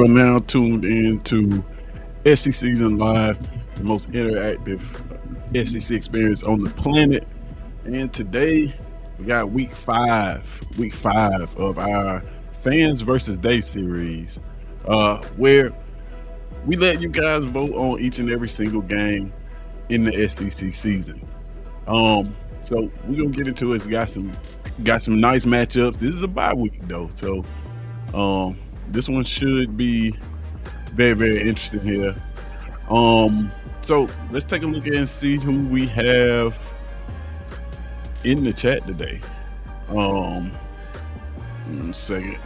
You are now tuned in to SECZN Live, the most interactive SEC experience on the planet. And today we got week five of our Fans versus Day series, where we let you guys vote on each and every single game in the SEC season. So we're gonna get into it. Got some nice matchups. This is a bye week though, so this one should be very, very interesting here. So let's take a look at and see who we have in the chat today. One second.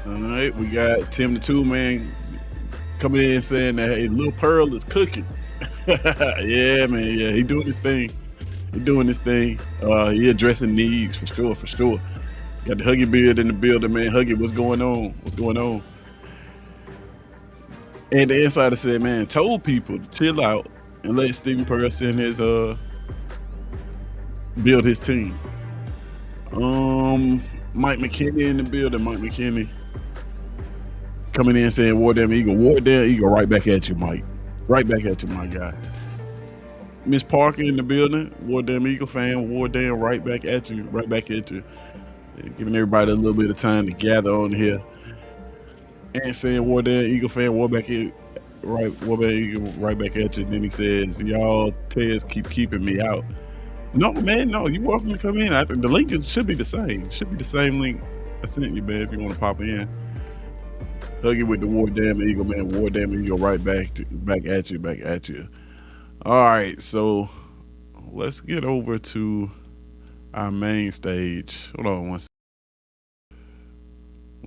All right, we got Tim the Two Man coming in saying that hey, Lil Pearl is cooking. Yeah, man, yeah, he doing his thing. He addressing needs for sure. Got the Huggy Beard in the building, man. Huggy, what's going on? And the insider said, man, told people to chill out and let Stephen Pearl send his build his team. Mike McKinney in the building. Mike McKinney coming in saying War Damn Eagle. War Damn Eagle right back at you, Mike. Right back at you, my guy. Miss Parker in the building. War Damn Eagle fan. War Damn right back at you. Giving everybody a little bit of time to gather on here. And saying War Damn Eagle fan, War Damn Eagle right back at you. And then he says, y'all Tez keep keeping me out. No, man, no, you're welcome to come in. I think the link should be the same. Should be the same link I sent you, man, if you want to pop in. Hug it with the War Damn Eagle, man. War Damn Eagle right back at you. All right, so let's get over to our main stage. Hold on one second.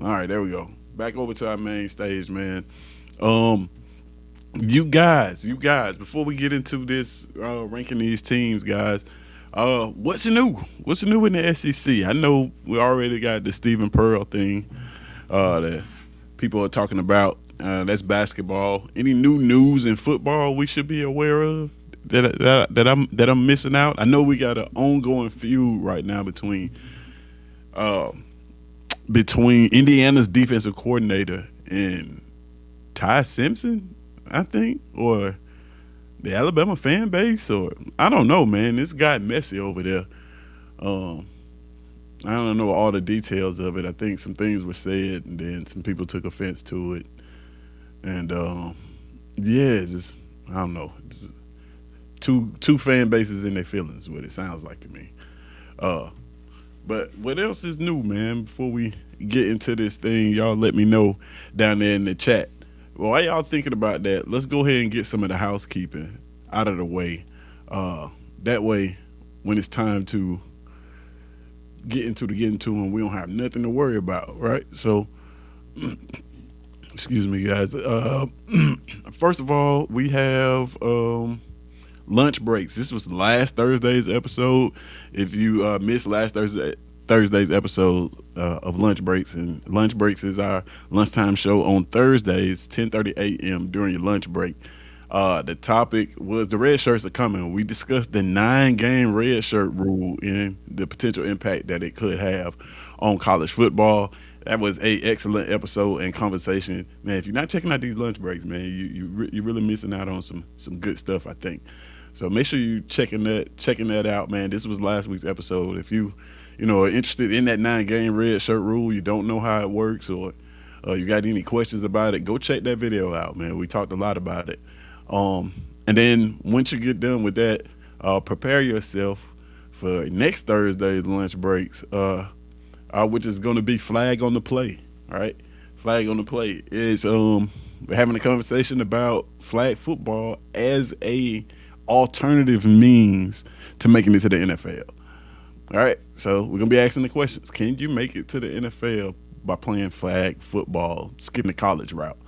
All right, there we go. Back over to our main stage, man. You guys, before we get into this ranking these teams, guys, what's new? What's new in the SEC? I know we already got the Stephen Pearl thing that people are talking about. That's basketball. Any new news in football we should be aware of that I'm missing out? I know we got an ongoing feud right now between Indiana's defensive coordinator and Ty Simpson, I think, or the Alabama fan base, or I don't know, man. This got messy over there. I don't know all the details of it. I think some things were said, and then some people took offense to it. And yeah, just I don't know. Just two fan bases in their feelings, what it sounds like to me. But what else is new, man? Before we get into this thing, y'all let me know down there in the chat. Well, while y'all thinking about that, let's go ahead and get some of the housekeeping out of the way. That way, when it's time to get into them, we don't have nothing to worry about, right? So, excuse me, guys. First of all, we have lunch breaks. This was last Thursday's episode. If you missed last Thursday's episode of Lunch Breaks, and Lunch Breaks is our lunchtime show on Thursdays, 10:30 a.m. during your lunch break. The topic was the red shirts are coming. We discussed the 9-game red shirt rule and the potential impact that it could have on college football. That was a excellent episode and conversation, man. If you're not checking out these lunch breaks, man, you're really missing out on some good stuff, I think. So make sure you checking that out, man. This was last week's episode. If you are interested in that 9-game red shirt rule, you don't know how it works, or you got any questions about it, go check that video out, man. We talked a lot about it. And then once you get done with that, prepare yourself for next Thursday's lunch breaks, which is going to be Flag on the Play. All right, Flag on the Play is we're having a conversation about flag football as a alternative means to making it to the NFL. All right, so we're gonna be asking the questions: can you make it to the NFL by playing flag football, skipping the college route?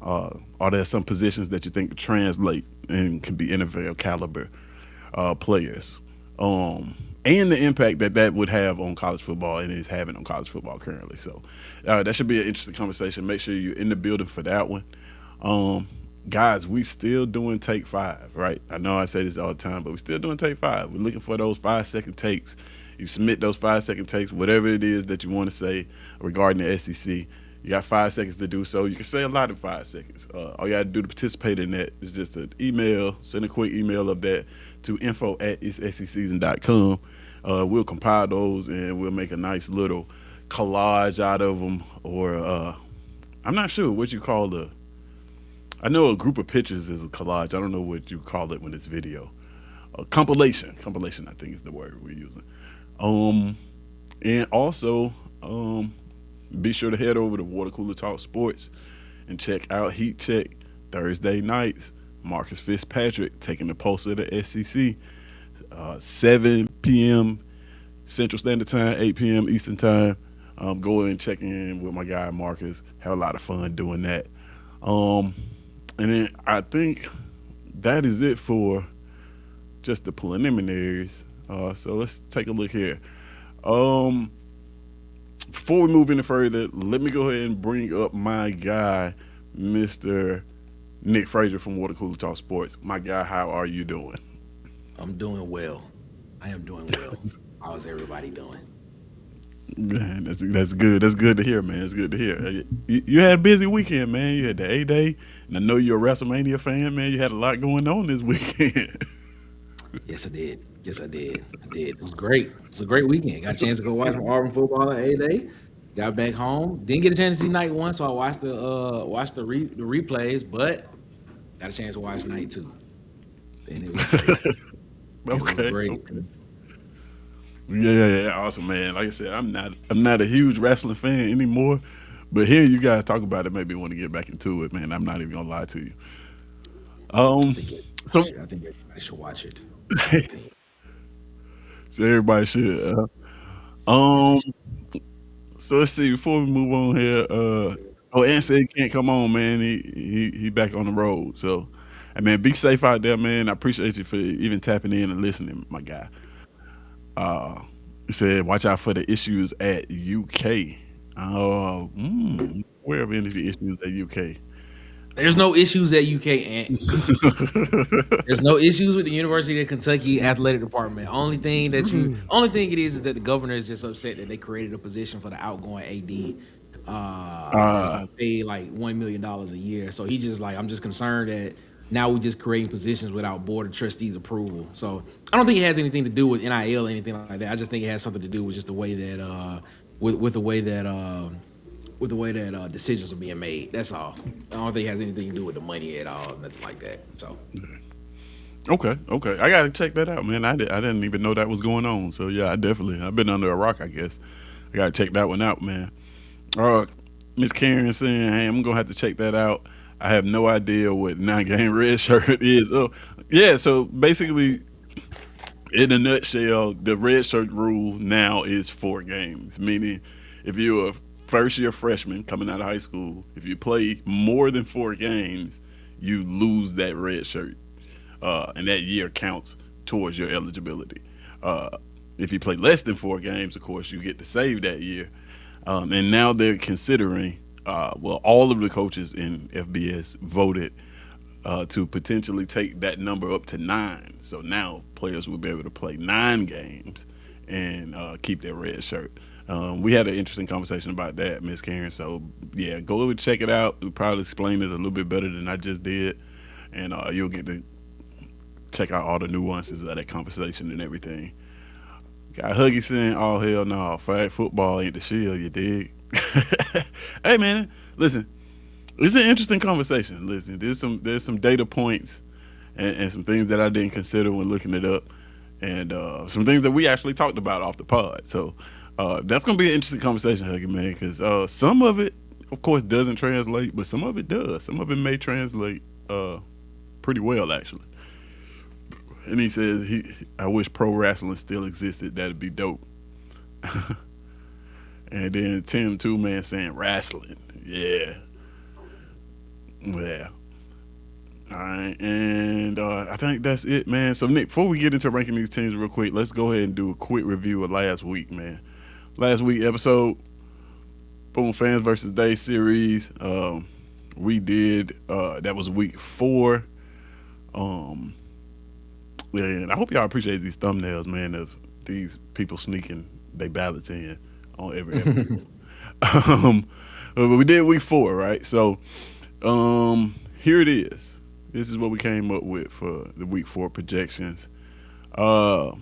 Are there some positions that you think could translate and can be NFL caliber players? And the impact that would have on college football and is having on college football currently. So that should be an interesting conversation. Make sure you're in the building for that one. Guys, we still doing take 5, right? I know I say this all the time, but we're still doing take 5. We're looking for those 5-second takes. You submit those 5-second takes, whatever it is that you want to say regarding the SEC. You got 5 seconds to do so. You can say a lot in 5 seconds. All you got to do to participate in that is just an email, send a quick email of that to info@SECZN.com. We'll compile those and we'll make a nice little collage out of them. Or I'm not sure what you call I know a group of pictures is a collage. I don't know what you call it when it's video. Compilation. Compilation, I think, is the word we're using. And also, be sure to head over to Water Cooler Talk Sports and check out Heat Check Thursday nights. Marcus Fitzpatrick taking the pulse of the SEC. 7 p.m. Central Standard Time, 8 p.m. Eastern Time. Go and check in with my guy Marcus. Have a lot of fun doing that. And then I think that is it for just the preliminaries. So let's take a look here. Before we move any further, let me go ahead and bring up my guy, Mr. Nick Frazier from Water Cooler Talk Sports. My guy, how are you doing? I'm doing well. I am doing well. How's everybody doing? Man, that's good. That's good to hear, man. It's good to hear. You had a busy weekend, man. You had the A-Day, and I know you're a WrestleMania fan, man. You had a lot going on this weekend. Yes, I did. Yes, I did. I did. It was great. It was a great weekend. Got a chance to go watch some Auburn football at A-Day. Got back home. Didn't get a chance to see night one, so I watched the replays, but got a chance to watch night two. And it was great. It was Okay. great. Okay. Yeah, awesome, man. Like I said, I'm not a huge wrestling fan anymore, but hearing you guys talk about it made me want to get back into it, man. I'm not even gonna lie to you. I Um, think so I think everybody should watch it, in my opinion. so everybody should. Yes, they Um, should. so let's see. Before we move on here, Ant said he can't come on, man. He back on the road. So, I mean, be safe out there, man. I appreciate you for even tapping in and listening, my guy. Uh, he said, watch out for the issues at UK. Where of any of the issues at UK? There's no issues at UK, and there's no issues with the University of Kentucky athletic department. Only thing it is that the governor is just upset that they created a position for the outgoing AD that's uh, gonna pay like $1 million a year. So he just like, I'm just concerned that now we just creating positions without board of trustees approval. So I don't think it has anything to do with NIL or anything like that. I just think it has something to do with just the way that with the way that decisions are being made. That's all. I don't think it has anything to do with the money at all, nothing like that. So okay. I gotta check that out, man. I didn't even know that was going on. So yeah, I've been under a rock, I guess. I gotta check that one out, man. Uh, Miss Karen saying, hey, I'm gonna have to check that out. I have no idea what 9 game red shirt is. Oh, yeah. So basically, in a nutshell, the red shirt rule now is 4 games. Meaning, if you're a first year freshman coming out of high school, if you play more than 4 games, you lose that red shirt, and that year counts towards your eligibility. Uh, if you play less than 4 games, of course, you get to save that year. And now they're considering, well, all of the coaches in FBS voted to potentially take that number up to 9. So now players will be able to play 9 games and keep their red shirt. We had an interesting conversation about that, Miss Karen. So yeah, go over and check it out. We'll probably explain it a little bit better than I just did, and you'll get to check out all the nuances of that conversation and everything. Got Huggy saying, "Oh hell no, flag football ain't the shield." You dig? Hey man, listen, it's an interesting conversation. Listen, there's some data points and some things that I didn't consider when looking it up, and some things that we actually talked about off the pod. So that's gonna be an interesting conversation, Huggy man, because some of it, of course, doesn't translate, but some of it does. Some of it may translate pretty well actually. And he says I wish pro wrestling still existed. That'd be dope. And then Tim Two Man saying wrestling. Yeah. Yeah. All right. And I think that's it, man. So Nick, before we get into ranking these teams real quick, let's go ahead and do a quick review of last week, man. Last week episode, Boom Fans versus Day series. We did that was week 4. Um and I hope y'all appreciate these thumbnails, man, of these people sneaking they ballots in on every episode. um, But we did week 4, right? So here it is. This is what we came up with for the week 4 projections. Uh,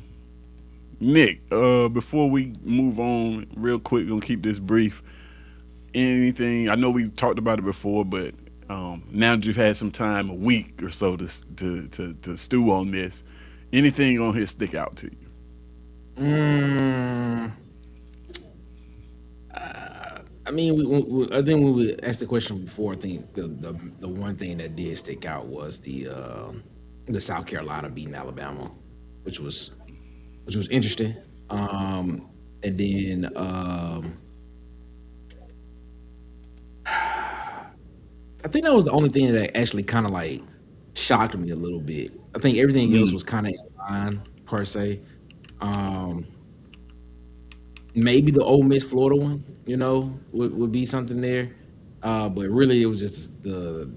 Nick, before we move on, real quick, gonna keep this brief. Anything? I know we talked about it before, but now that you've had some time, a week or so to stew on this, anything on here stick out to you? Mm, I mean, I think when we asked the question before, I think the one thing that did stick out was the South Carolina beating Alabama, which was which was interesting. And then I think that was the only thing that actually kind of like shocked me a little bit. I think everything else Mm, was kind of in line per se. Um, Maybe the Ole Miss Florida one, would be something there. But really, it was just the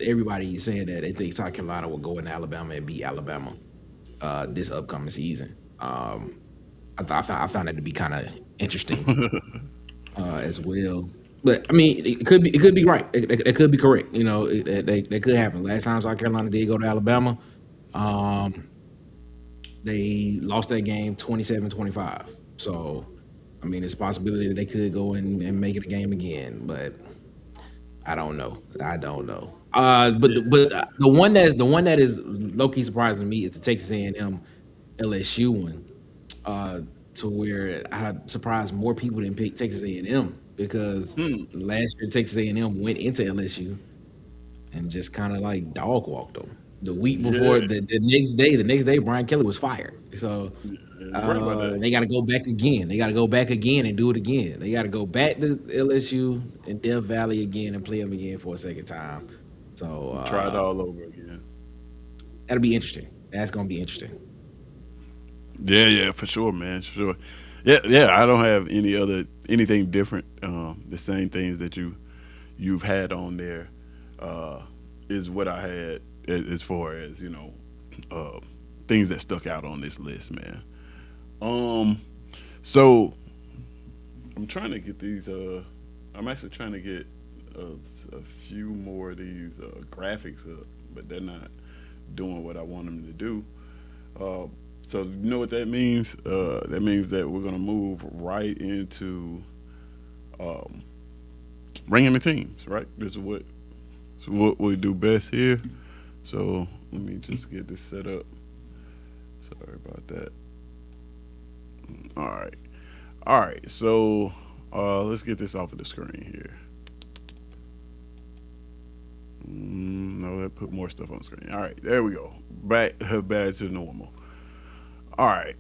everybody saying that they think South Carolina will go in Alabama and beat Alabama this upcoming season. I found that to be kind of interesting as well. But I mean, it could be right. It could be correct. That could happen. Last time South Carolina did go to Alabama, um, they lost that game 27-25. So, I mean, it's a possibility that they could go in and make it a game again, but I don't know. I don't know. The one that is low key surprising me is the Texas A&M LSU one. Uh, to where I surprised more people than pick Texas A&M because mm, last year Texas A&M went into LSU and just kind of like dog walked them. The week before, yeah, the next day, Brian Kelly was fired. So you're right about that. they got to go back again. They got to go back again and do it again. They got to go back to LSU and Death Valley again and play them again for a second time. So Try it all over again. that'll be interesting. That's gonna be interesting. Yeah, yeah, for sure, man, for sure. Yeah, yeah. I don't have anything different. The same things that you've had on there uh, is what I had as far as uh, things that stuck out on this list, man. Um, so I'm trying to get these. I'm actually trying to get a few more of these graphics up, but they're not doing what I want them to do. Uh, so you know what that means? That means that we're gonna move right into um, ranking the teams. Right? This is what we do best here. So let me just get this set up. Sorry about that. All right. All right. So let's get this off of the screen here. No, that put more stuff on the screen. All right, there we go. Back to normal. All right.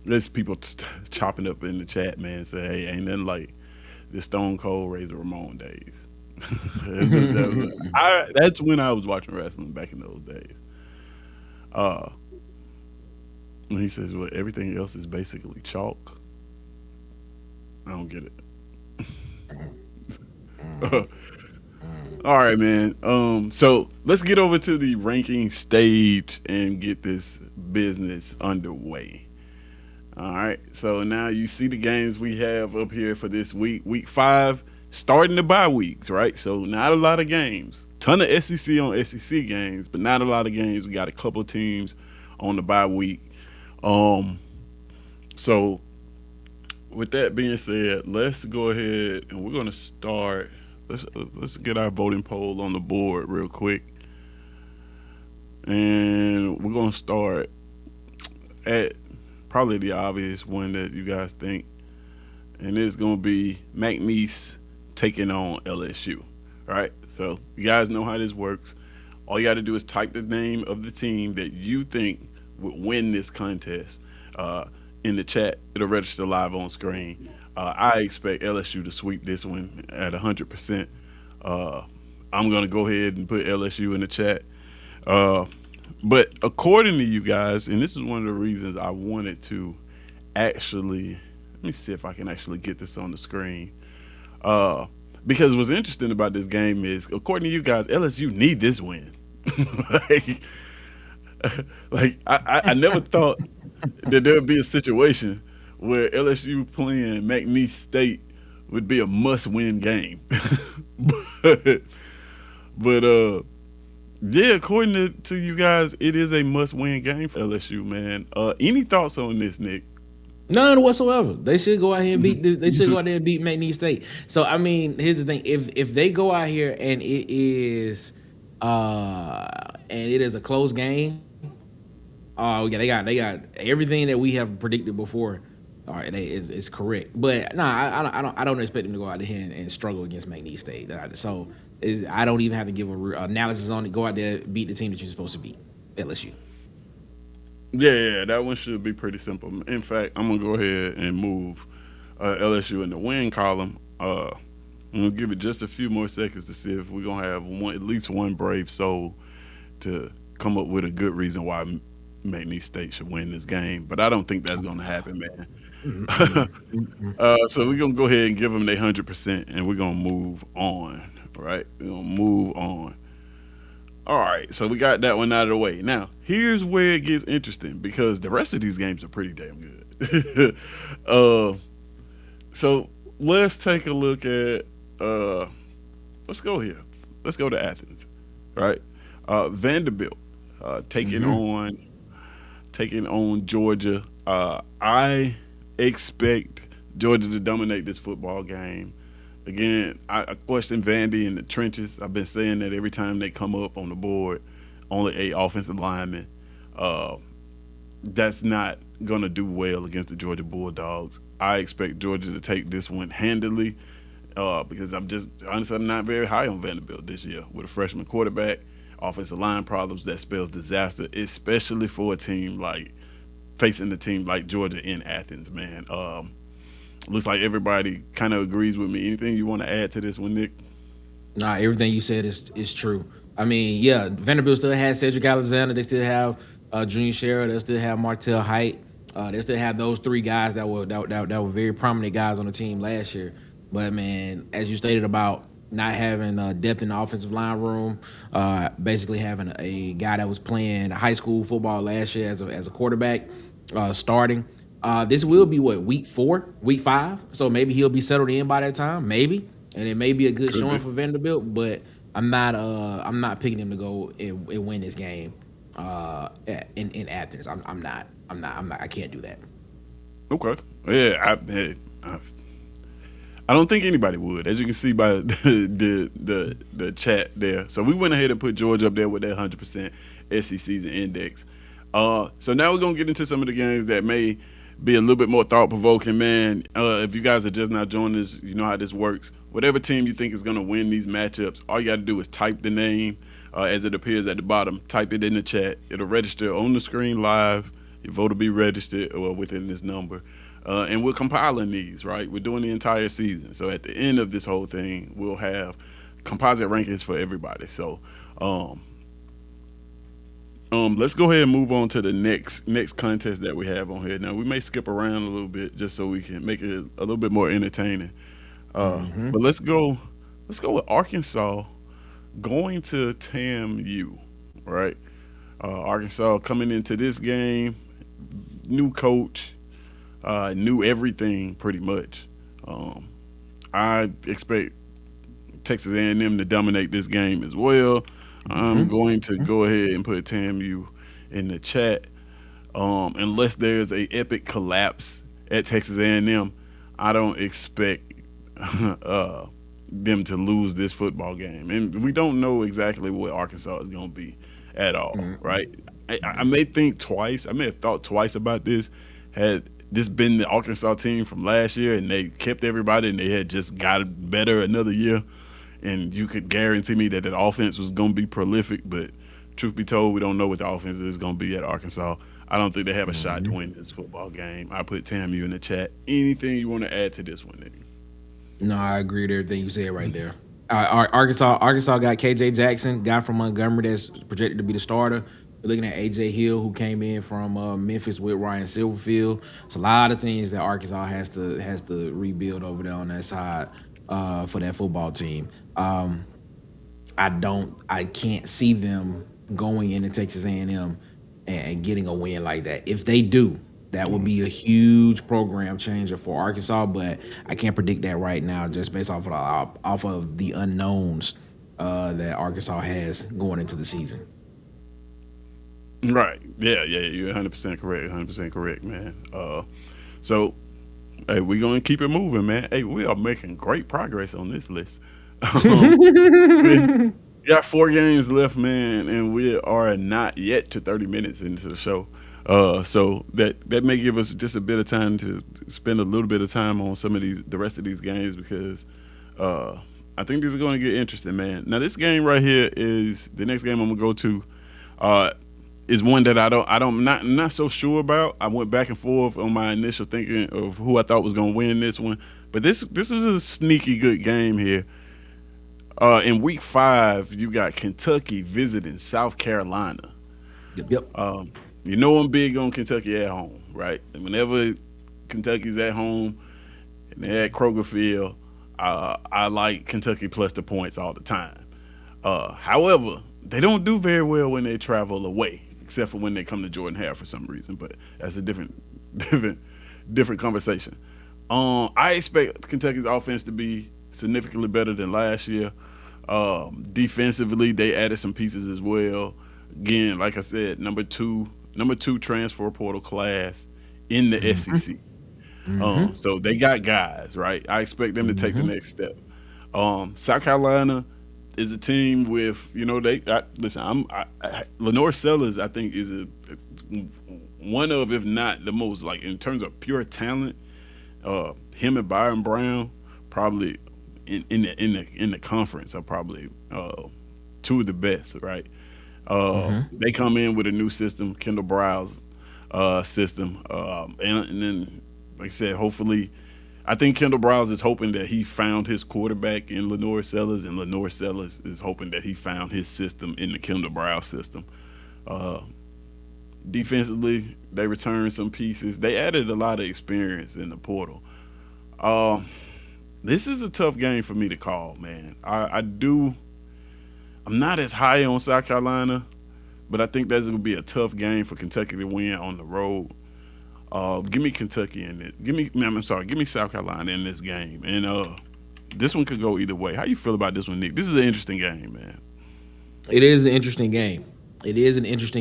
There's people chopping up in the chat, man. Say, hey, ain't nothing like the Stone Cold Razor Ramon days. That's when I was watching wrestling back in those days. Uh, and he says, well, everything else is basically chalk. I don't get it. All right, man. So let's get over to the ranking stage and get this business underway. All right. So now you see the games we have up here for this week. Week 5, starting the bye weeks, right? So not a lot of games. Ton of SEC on SEC games, but not a lot of games. We got a couple teams on the bye week. Um, so with that being said, let's go ahead and we're gonna start. Let's get our voting poll on the board real quick, and we're gonna start at probably the obvious one that you guys think, and it's gonna be McNeese taking on LSU. Right? So you guys know how this works. All you got to do is type the name of the team that you think would win this contest in the chat. It'll register live on screen. I expect LSU to sweep this one at 100%. Uh, I'm gonna go ahead and put LSU in the chat. Uh, but according to you guys, and this is one of the reasons I wanted to actually let me see if I can actually get this on the screen. Uh, because what's interesting about this game is, according to you guys, LSU need this win. like, I never thought that there would be a situation where LSU playing McNeese State would be a must-win game. but but yeah, according to you guys, it is a must-win game for LSU, man. Any thoughts on this, Nick? None whatsoever. They should go out here and beat this. They should go out there and beat McNeese State. So I mean, here's the thing: if they go out here and it is a close game, oh yeah, they got everything that we have predicted before. All right, is correct. But nah, I don't expect them to go out there and struggle against McNeese State. So I don't even have to give a analysis on it. Go out there, beat the team that you're supposed to beat, LSU. Yeah, that one should be pretty simple. In fact, I'm gonna go ahead and move LSU in the win column. I'm gonna give it just a few more seconds to see if we're gonna have at least one brave soul to come up with a good reason why McNeese State should win this game. But I don't think that's gonna happen, man. So we're gonna go ahead and give them their 100%, and we're gonna move on. Right? We're gonna move on. All right, so we got that one out of the way. Now, here's where it gets interesting because the rest of these games are pretty damn good. So let's take a look at. Let's go here. Let's go to Athens, right? Vanderbilt taking on Georgia. I expect Georgia to dominate this football game. Again, I question Vandy in the trenches. I've been saying that every time they come up on the board, only 8 offensive linemen. That's not going to do well against the Georgia Bulldogs. I expect Georgia to take this one handily because I'm not very high on Vanderbilt this year with a freshman quarterback, offensive line problems. That spells disaster, especially for a team facing a team like Georgia in Athens, man. Looks like everybody kind of agrees with me. Anything you want to add to this one, Nick? Nah, everything you said is true. I mean, yeah, Vanderbilt still has Cedric Alexander. They still have Junior Shera. They still have Martell Height. They still have those 3 guys that were very prominent guys on the team last year. But man, as you stated about not having depth in the offensive line room, basically having a guy that was playing high school football last year as a quarterback, starting. This will be week 4, week 5. So maybe he'll be settled in by that time, maybe, and it may be a good showing for Vanderbilt. But I'm not picking him to go and win this game in Athens. I'm not. I can't do that. Okay. Yeah, I don't think anybody would, as you can see by the chat there. So we went ahead and put Georgia up there with that 100% SEC's index. So now we're gonna get into some of the games that may be a little bit more thought-provoking, man. If you guys are just not joining us, you know how this works. Whatever team you think is going to win these matchups, all you got to do is type the name as it appears at the bottom. Type it in the chat. It'll register on the screen live. Your vote will be registered or within this number. And we're compiling these, right? We're doing the entire season. So at the end of this whole thing, we'll have composite rankings for everybody. So let's go ahead and move on to the next contest that we have on here. Now we may skip around a little bit just so we can make it a little bit more entertaining. But let's go with Arkansas going to TAMU, right? Arkansas coming into this game, new coach, new everything pretty much. I expect Texas A&M to dominate this game as well. I'm going to go ahead and put TAMU in the chat. Unless there's a epic collapse at Texas A&M, I don't expect them to lose this football game. And we don't know exactly what Arkansas is going to be at all, right? I may think twice. I may have thought twice about this had this been the Arkansas team from last year and they kept everybody and they had just got better another year. And you could guarantee me that offense was going to be prolific, but truth be told, we don't know what the offense is going to be at Arkansas. I don't think they have a shot to win this football game. I put TAMU in the chat. Anything you want to add to this one, Nick? No, I agree with everything you said right there. Arkansas got KJ Jackson, guy from Montgomery that's projected to be the starter. We're looking at AJ Hill, who came in from Memphis with Ryan Silverfield. It's a lot of things that Arkansas has to rebuild over there on that side for that football team. I can't see them going into Texas A&M and getting a win like that. If they do, That would be a huge program changer for Arkansas, but I can't predict that right now, just based off of the unknowns that Arkansas has going into the season. Right. Yeah. You're 100% correct. 100% correct, man. So, hey, we're gonna keep it moving, man. Hey, we are making great progress on this list. We got 4 games left, man, and we are not yet to 30 minutes into the show. So that may give us just a bit of time to spend a little bit of time on some of the rest of these games because I think these are going to get interesting, man. Now this game right here is the next game I'm gonna go to. Is one that I'm not so sure about. I went back and forth on my initial thinking of who I thought was going to win this one, but this is a sneaky good game here. In week 5, you got Kentucky visiting South Carolina. Yep. You know I'm big on Kentucky at home, right? And whenever Kentucky's at home and they're at Kroger Field, I like Kentucky plus the points all the time. However, they don't do very well when they travel away, except for when they come to Jordan Hare for some reason. But that's a different conversation. I expect Kentucky's offense to be significantly better than last year. Defensively, they added some pieces as well. Again, like I said, number two transfer portal class in the SEC. So they got guys, right? I expect them to take the next step. South Carolina is a team with, Lenore Sellers, I think, is one of, if not the most, like in terms of pure talent. Him and Byron Brown probably in the conference are probably 2 of the best, right? They come in with a new system, Kendall Brow's system, and then, like I said, hopefully. I think Kendall Browse is hoping that he found his quarterback in Lenore Sellers, and Lenore Sellers is hoping that he found his system in the Kendall Browse system. Defensively, they returned some pieces. They added a lot of experience in the portal. This is a tough game for me to call, man. I'm not as high on South Carolina, but I think that's going to be a tough game for Kentucky to win on the road. Give me Kentucky in it. Give me South Carolina in this game. And this one could go either way. How you feel about this one, Nick? This is an interesting game, man. It is an interesting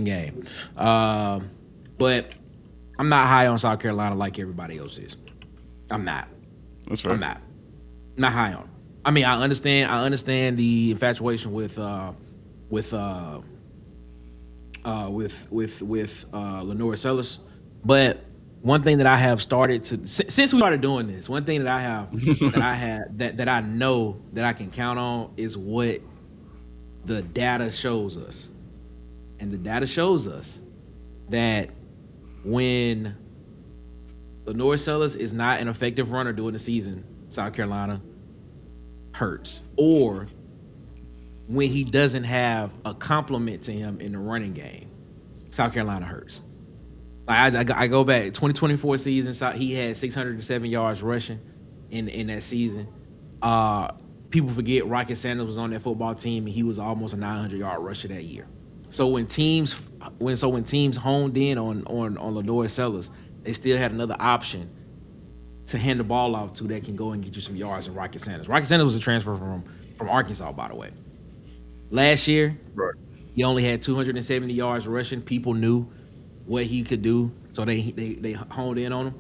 game. But I'm not high on South Carolina like everybody else is. I'm not. That's fair. I'm not high on. I mean, I understand the infatuation with Lenore Sellers, but one thing that I have started to since we started doing this, one thing that I have that I know that I can count on is what the data shows us. And the data shows us that when Lenore Sellers is not an effective runner during the season, South Carolina hurts. Or when he doesn't have a complement to him in the running game, South Carolina hurts. I go back 2024 season. He had 607 yards rushing in that season. People forget Rocket Sanders was on that football team and he was almost a 900-yard rusher that year. So when teams honed in on Lenore Sellers, they still had another option to hand the ball off to that can go and get you some yards in Rocket Sanders. Rocket Sanders was a transfer from Arkansas, by the way. Last year, right, he only had 270 yards rushing. People knew what he could do, so they honed in on him.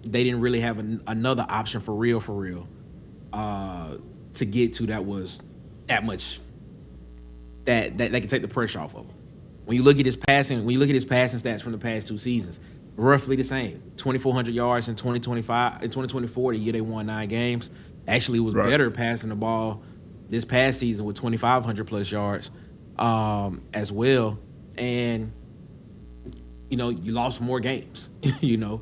They didn't really have another option for real to get to that was that much that could take the pressure off of him. When you look at his passing stats from the past 2 seasons, roughly the same. 2,400 yards in 2025, in 2024, the year they won 9 games. Actually was better passing the ball this past season with 2,500 plus yards as well. And you lost more games. I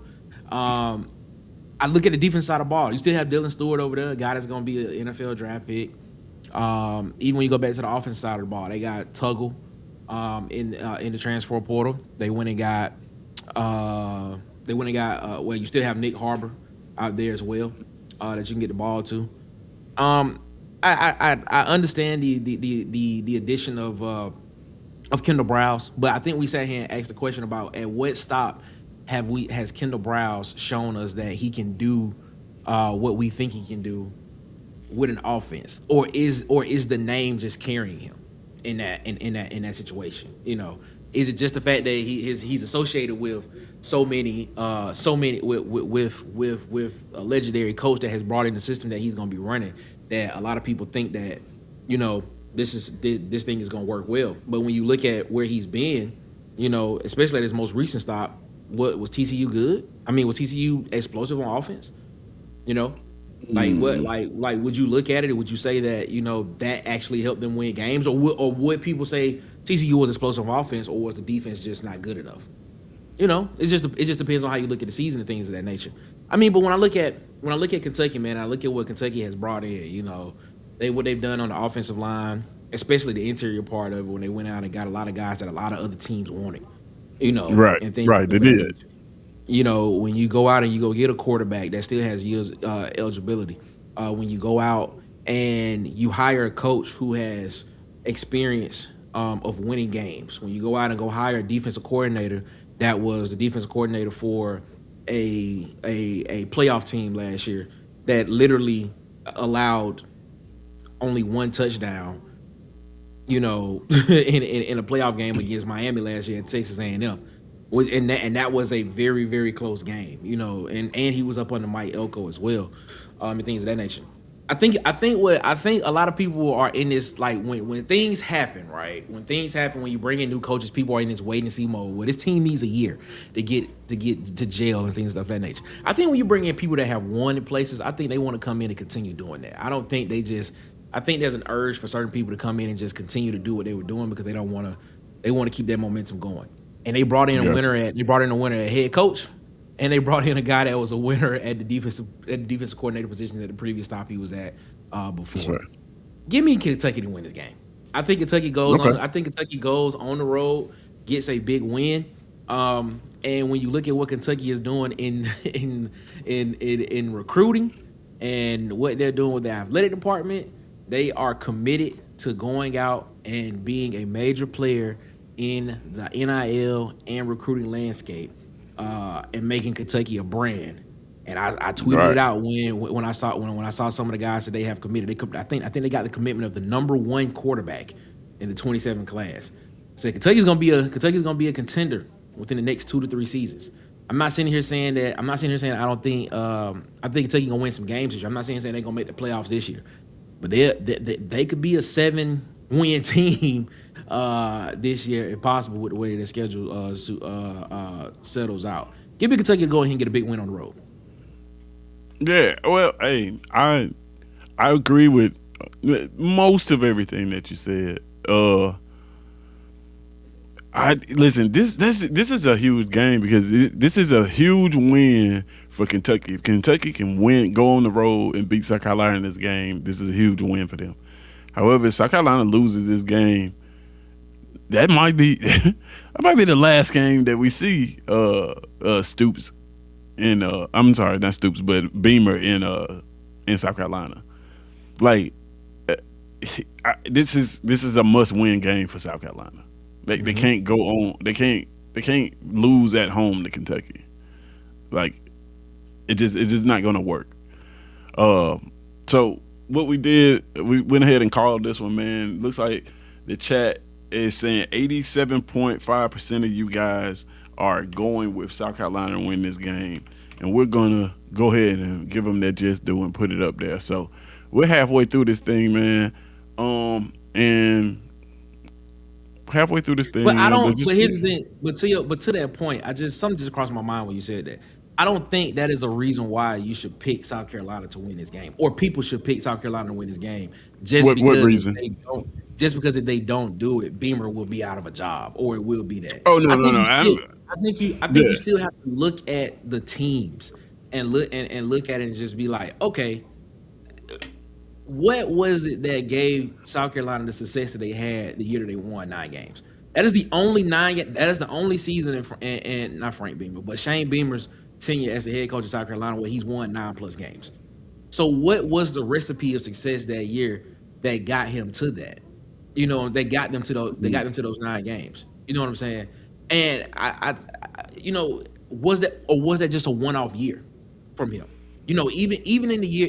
look at the defense side of the ball. You still have Dylan Stewart over there, a guy that's going to be an NFL draft pick. Even when you go back to the offense side of the ball, they got Tuggle in the transfer portal. They went and got. You still have Nick Harbor out there as well that you can get the ball to. I understand the addition of Kendall Browse, but I think we sat here and asked the question about at what stop has Kendall Browse shown us that he can do what we think he can do with an offense, or is the name just carrying him in that situation? Is it just the fact that he's associated with so many with a legendary coach that has brought in the system that he's going to be running, that a lot of people think that this thing is going to work well. But when you look at where he's been, especially at his most recent stop, what was TCU good? I mean, was TCU explosive on offense? You know, what like would you look at it, or would you say that that actually helped them win games, or would people say TCU was explosive on offense, or was the defense just not good enough? It just depends on how you look at the season and things of that nature. I mean, but when I look at Kentucky, man, I look at what Kentucky has brought in. What they've done on the offensive line, especially the interior part of it, when they went out and got a lot of guys that a lot of other teams wanted. Right, And things right. of They that did. nature. When you go out and you go get a quarterback that still has years eligibility, when you go out and you hire a coach who has experience of winning games, when you go out and go hire a defensive coordinator that was the defensive coordinator for a playoff team last year that literally allowed only one touchdown, in a playoff game against Miami last year at Texas A&M. And that was a very, very close game, and he was up under Mike Elko as well, and things of that nature. I think a lot of people are in this, like, when things happen, right? When things happen, when you bring in new coaches, people are in this wait and see mode. Well, this team needs a year to get to jail and things of that nature. I think when you bring in people that have won in places, I think they want to come in and continue doing that. I don't think I think there's an urge for certain people to come in and just continue to do what they were doing because they want to keep that momentum going. And they brought in a winner at head coach, and they brought in a guy that was a winner at the defensive coordinator position at the previous stop he was at before. Right. Give me Kentucky to win this game. I think Kentucky goes Okay. on. I think Kentucky goes on the road, gets a big win. And when you look at what Kentucky is doing in recruiting and what they're doing with the athletic department, they are committed to going out and being a major player in the NIL and recruiting landscape, and making Kentucky a brand. And I tweeted it out when I saw some of the guys that they have committed. I think they got the commitment of the number one quarterback in the 27 class. So Kentucky's gonna be a contender within the next 2 to 3 seasons. I'm not sitting here saying I don't think I think Kentucky gonna win some games this year. I'm not saying they're gonna make the playoffs this year, but they could be a 7-win team this year if possible, with the way their schedule settles out. Give me Kentucky to go ahead and get a big win on the road. Yeah. Well, hey, I agree with most of everything that you said. I listen. This is a huge game because this is a huge win for Kentucky. If Kentucky can go on the road and beat South Carolina in this game, this is a huge win for them. However, if South Carolina loses this game, that might be the last game that we see Stoops in I'm sorry, not Stoops, but Beamer in South Carolina. Like, this is a must-win game for South Carolina. They can't go on. They can't lose at home to Kentucky. Like, it's just not gonna work. So what we did, we went ahead and called this one, man. Looks like the chat is saying 87.5% of you guys are going with South Carolina to win this game, and we're gonna go ahead and give them that just do and put it up there. So we're halfway through this thing, man. And halfway through this thing, But I man, don't. But here's the thing. But to that point, something just crossed my mind when you said that. I don't think that is a reason why you should pick South Carolina to win this game, or people should pick South Carolina to win this game. What reason? If they don't do it, Beamer will be out of a job, or it will be that. Oh, no. I think you still have to look at the teams and look at it and just be like, okay, what was it that gave South Carolina the success that they had the year that they won 9 games? That is the only season in not Frank Beamer, but Shane Beamer's tenure as the head coach of South Carolina where he's won 9+ games. So what was the recipe of success that year that got him to that? They got them to those 9 games. You know what I'm saying? And I was that just a one-off year from him? You know, even in the year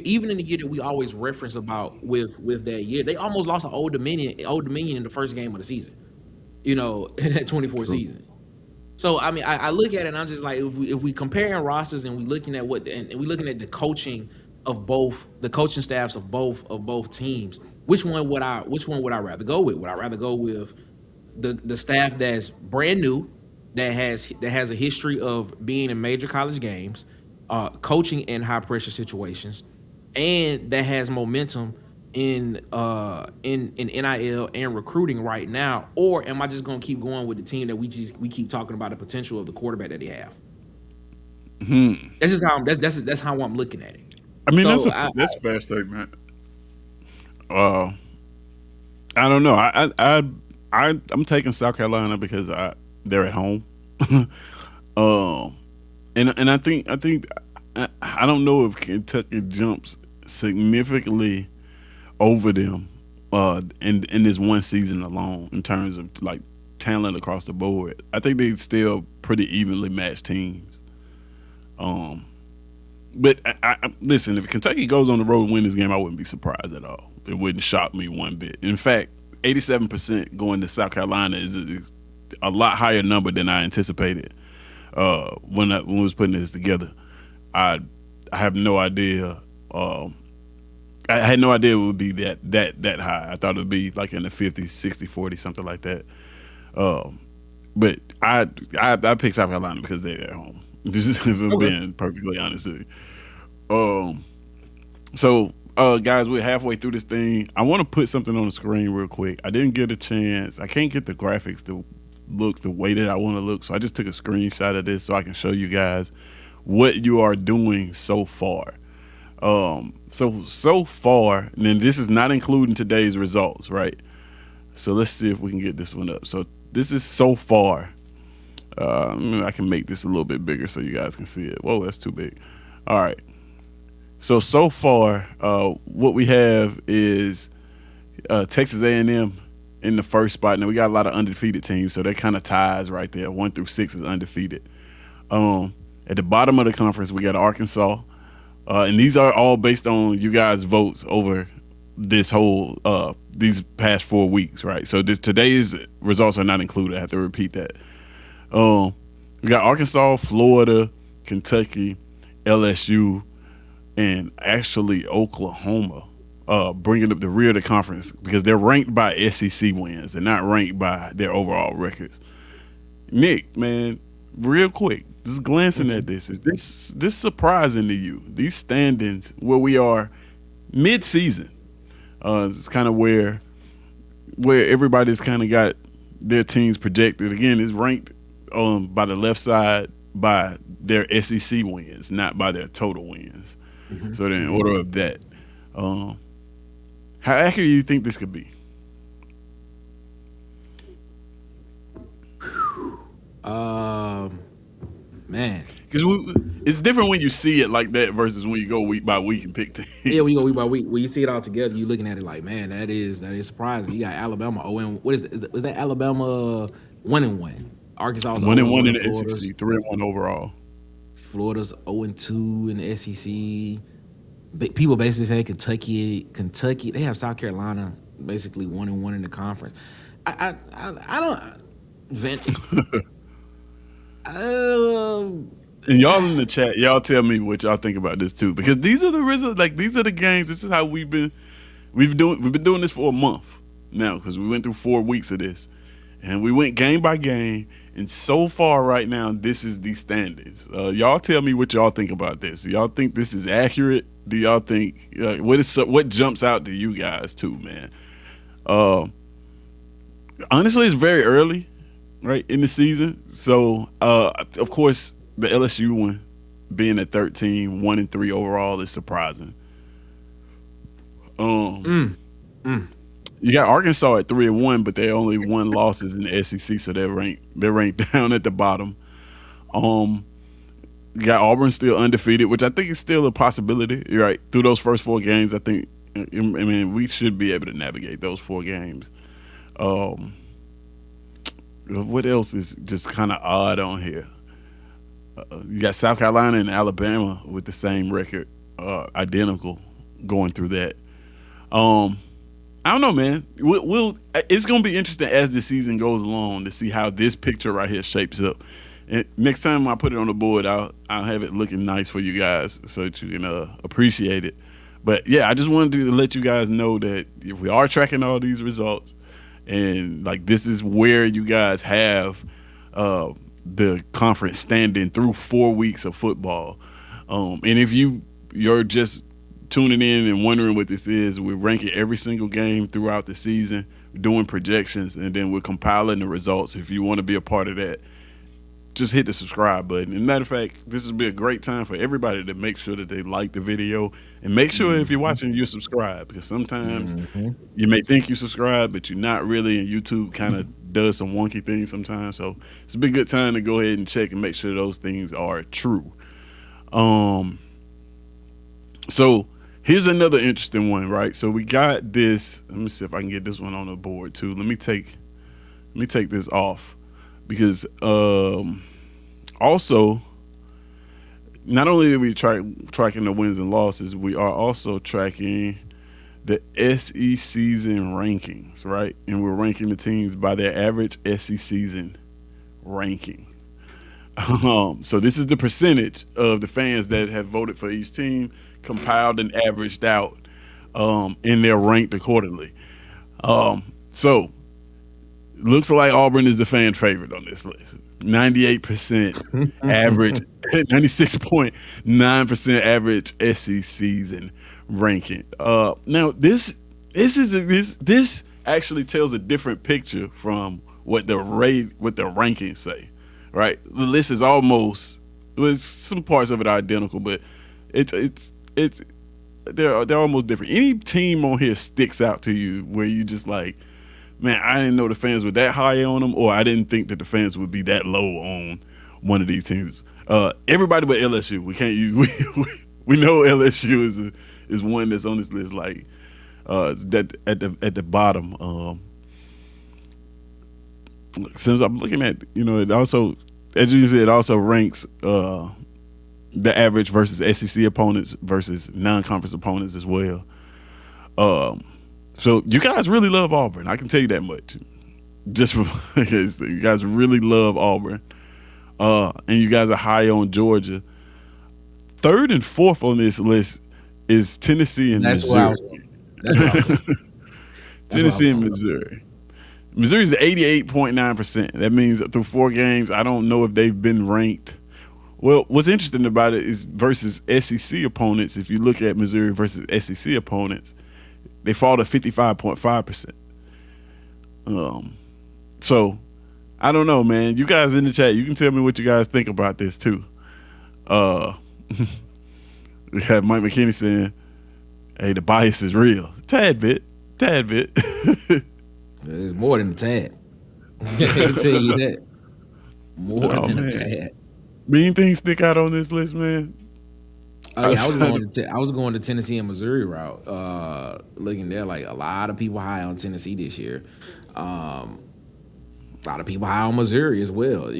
that we always reference about with that year, they almost lost to Old Dominion in the first game of the season. You know, in that 24 True. season. So I mean, I look at it and I'm just like, if we comparing rosters and we looking at and we looking at the coaching of both the coaching staffs of both teams, which one would I rather go with? Would I rather go with the staff that's brand new, that has a history of being in major college games, coaching in high pressure situations, and that has momentum in NIL and recruiting right now, or am I just gonna keep going with the team that we keep talking about the potential of the quarterback that they have? That's just how that's how I'm looking at it. I mean, So that's a fair statement. I don't know. I'm taking South Carolina because they're at home. And I think I don't know if Kentucky jumps significantly over them in this one season alone in terms of like talent across the board. I think they still pretty evenly matched teams. But I listen, if Kentucky goes on the road and win this game, I wouldn't be surprised at all. It wouldn't shock me one bit. In fact, 87% going to South Carolina is a lot higher number than I anticipated when I was putting this together. I have no idea. I had no idea it would be that high. I thought it would be like in the 50s, 60, 40, something like that. But I picked South Carolina because they're at home. Just if I'm being perfectly honest with you. So guys, we're halfway through this thing. I want to put something on the screen real quick. I didn't get a chance. I can't get the graphics to look the way that I want to look, so I just took a screenshot of this so I can show you guys what you are doing so far. So far, and then this is not including today's results, right? So let's see if we can get this one up. So this is so far. I can make this a little bit bigger so you guys can see it. Whoa, that's too big. All right. So far, what we have is Texas A&M in the first spot. Now we got a lot of undefeated teams, so that kind of ties right there. 1 through 6 is undefeated. At the bottom of the conference, we got Arkansas. And these are all based on you guys' votes over this whole these past 4 weeks, right? So today's results are not included. I have to repeat that. We got Arkansas, Florida, Kentucky, LSU, and actually Oklahoma bringing up the rear of the conference because they're ranked by SEC wins. They're not ranked by their overall records. Nick, man, real quick, just glancing at this, is this surprising to you? These standings where we are mid-season, it's kind of where everybody's kind of got their teams projected. Again, it's ranked by the left side by their SEC wins, not by their total wins. So then in order of that, how accurate do you think this could be? Man, because it's different when you see it like that versus when you go week by week and pick teams. Yeah, we go week by week. When you see it all together, you're looking at it like, man, that is surprising. You got Alabama 0-1. What is that Alabama 1-1? Arkansas 1-1 in the SEC, 3-1 overall. Florida's 0-2 in the SEC. People basically say Kentucky. They have South Carolina basically 1-1 in the conference. I don't vent. And y'all in the chat, y'all tell me what y'all think about this too, because these are the results. Like these are the games. This is how we've been doing this for a month now because we went through 4 weeks of this, and we went game by game. And so far, right now, this is the standings. Y'all tell me what y'all think about this. Do y'all think this is accurate? Do y'all think what jumps out to you guys too, man? Honestly, it's very early, right, in the season. So, of course, the LSU one being at 13, 1-3 overall is surprising. You got Arkansas at 3-1, but they only won losses in the SEC, so they're ranked down at the bottom. You got Auburn still undefeated, which I think is still a possibility. You're right. Through those first 4 games, I think. I mean, we should be able to navigate those 4 games. What else is just kind of odd on here? You got South Carolina and Alabama with the same record, identical, going through that. Um, I don't know, man. We'll it's gonna be interesting as the season goes along to see how this picture right here shapes up. And next time I put it on the board, I'll have it looking nice for you guys so that you can appreciate it. But yeah, I just wanted to let you guys know that if we are tracking all these results, and like this is where you guys have the conference standing through 4 weeks of football. And if you're just tuning in and wondering what this is, we're ranking every single game throughout the season, doing projections, and then we're compiling the results. If you want to be a part of that, just hit the subscribe button. And matter of fact, this would be a great time for everybody to make sure that they like the video, and make sure if you're watching, you subscribe, because sometimes you may think you subscribe, but you're not really, and YouTube kind of does some wonky things sometimes. So it's a big good time to go ahead and check and make sure those things are true. So here's another interesting one, right? So we got this. Let me see if I can get this one on the board too. Let me take this off, because also, not only are we tracking the wins and losses, we are also tracking the SECZN rankings, right? And we're ranking the teams by their average SECZN ranking. So this is the percentage of the fans that have voted for each team, compiled and averaged out, and they're ranked accordingly. So looks like Auburn is the fan favorite on this list. 98% average, 96.9% average SECZN ranking. Now this actually tells a different picture from what the rankings say. Right, the list is almost, some parts of it are identical, but they're almost different. Any team on here sticks out to you where you just like, man, I didn't know the fans were that high on them, or I didn't think that the fans would be that low on one of these teams. Everybody but LSU. We can't use. We know LSU is one that's on this list. Like that at the bottom. Since I'm looking at, it also, as you said, it also ranks the average versus SEC opponents versus non-conference opponents as well. So you guys really love Auburn. I can tell you that much. Just from you guys really love Auburn, and you guys are high on Georgia. Third and fourth on this list is Tennessee and Missouri. Tennessee and Missouri. Missouri's at 88.9%. That means through 4 games, I don't know if they've been ranked. Well, what's interesting about it is versus SEC opponents, if you look at Missouri versus SEC opponents, they fall to 55.5%. So, I don't know, man. You guys in the chat, you can tell me what you guys think about this, too. We have Mike McKinney saying, hey, the bias is real. Tad bit. It's more than a tad. I can tell you that. More than a tad. Mean things stick out on this list, man. Oh, yeah, I was going to Tennessee and Missouri route. Looking there, like a lot of people high on Tennessee this year. A lot of people high on Missouri as well.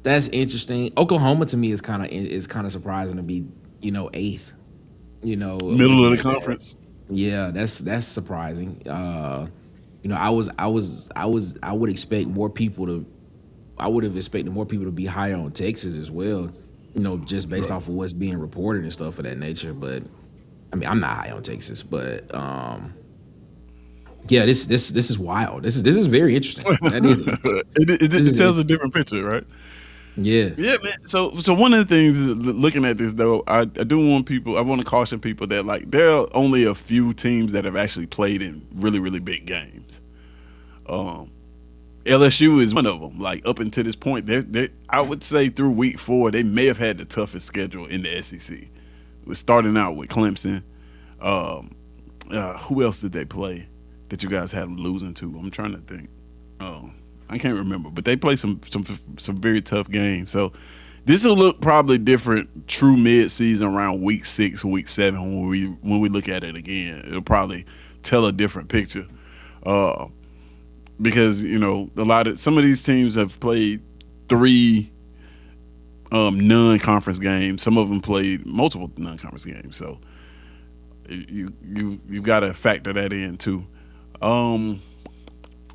That's interesting. Oklahoma to me is kind of surprising to be 8th. Middle of the conference. Yeah, that's surprising. I would expect more people to. I would have expected more people to be higher on Texas as well. Just based off of what's being reported and stuff of that nature. But I mean, I'm not high on Texas, but yeah, this is wild. This is very interesting. That is. It tells a different picture, right? Yeah, man. So one of the things looking at this though, I want to caution people that like there are only a few teams that have actually played in really, really big games. LSU is one of them. Like up until this point, I would say through week 4, they may have had the toughest schedule in the SEC. We're starting out with Clemson. Who else did they play that you guys had them losing to? I'm trying to think. I can't remember, but they play some very tough games. So this will look probably different true mid-season around week 6 or week 7 when we look at it again. It'll probably tell a different picture. because some of these teams have played 3 non-conference games. Some of them played multiple non-conference games. So you got to factor that in too.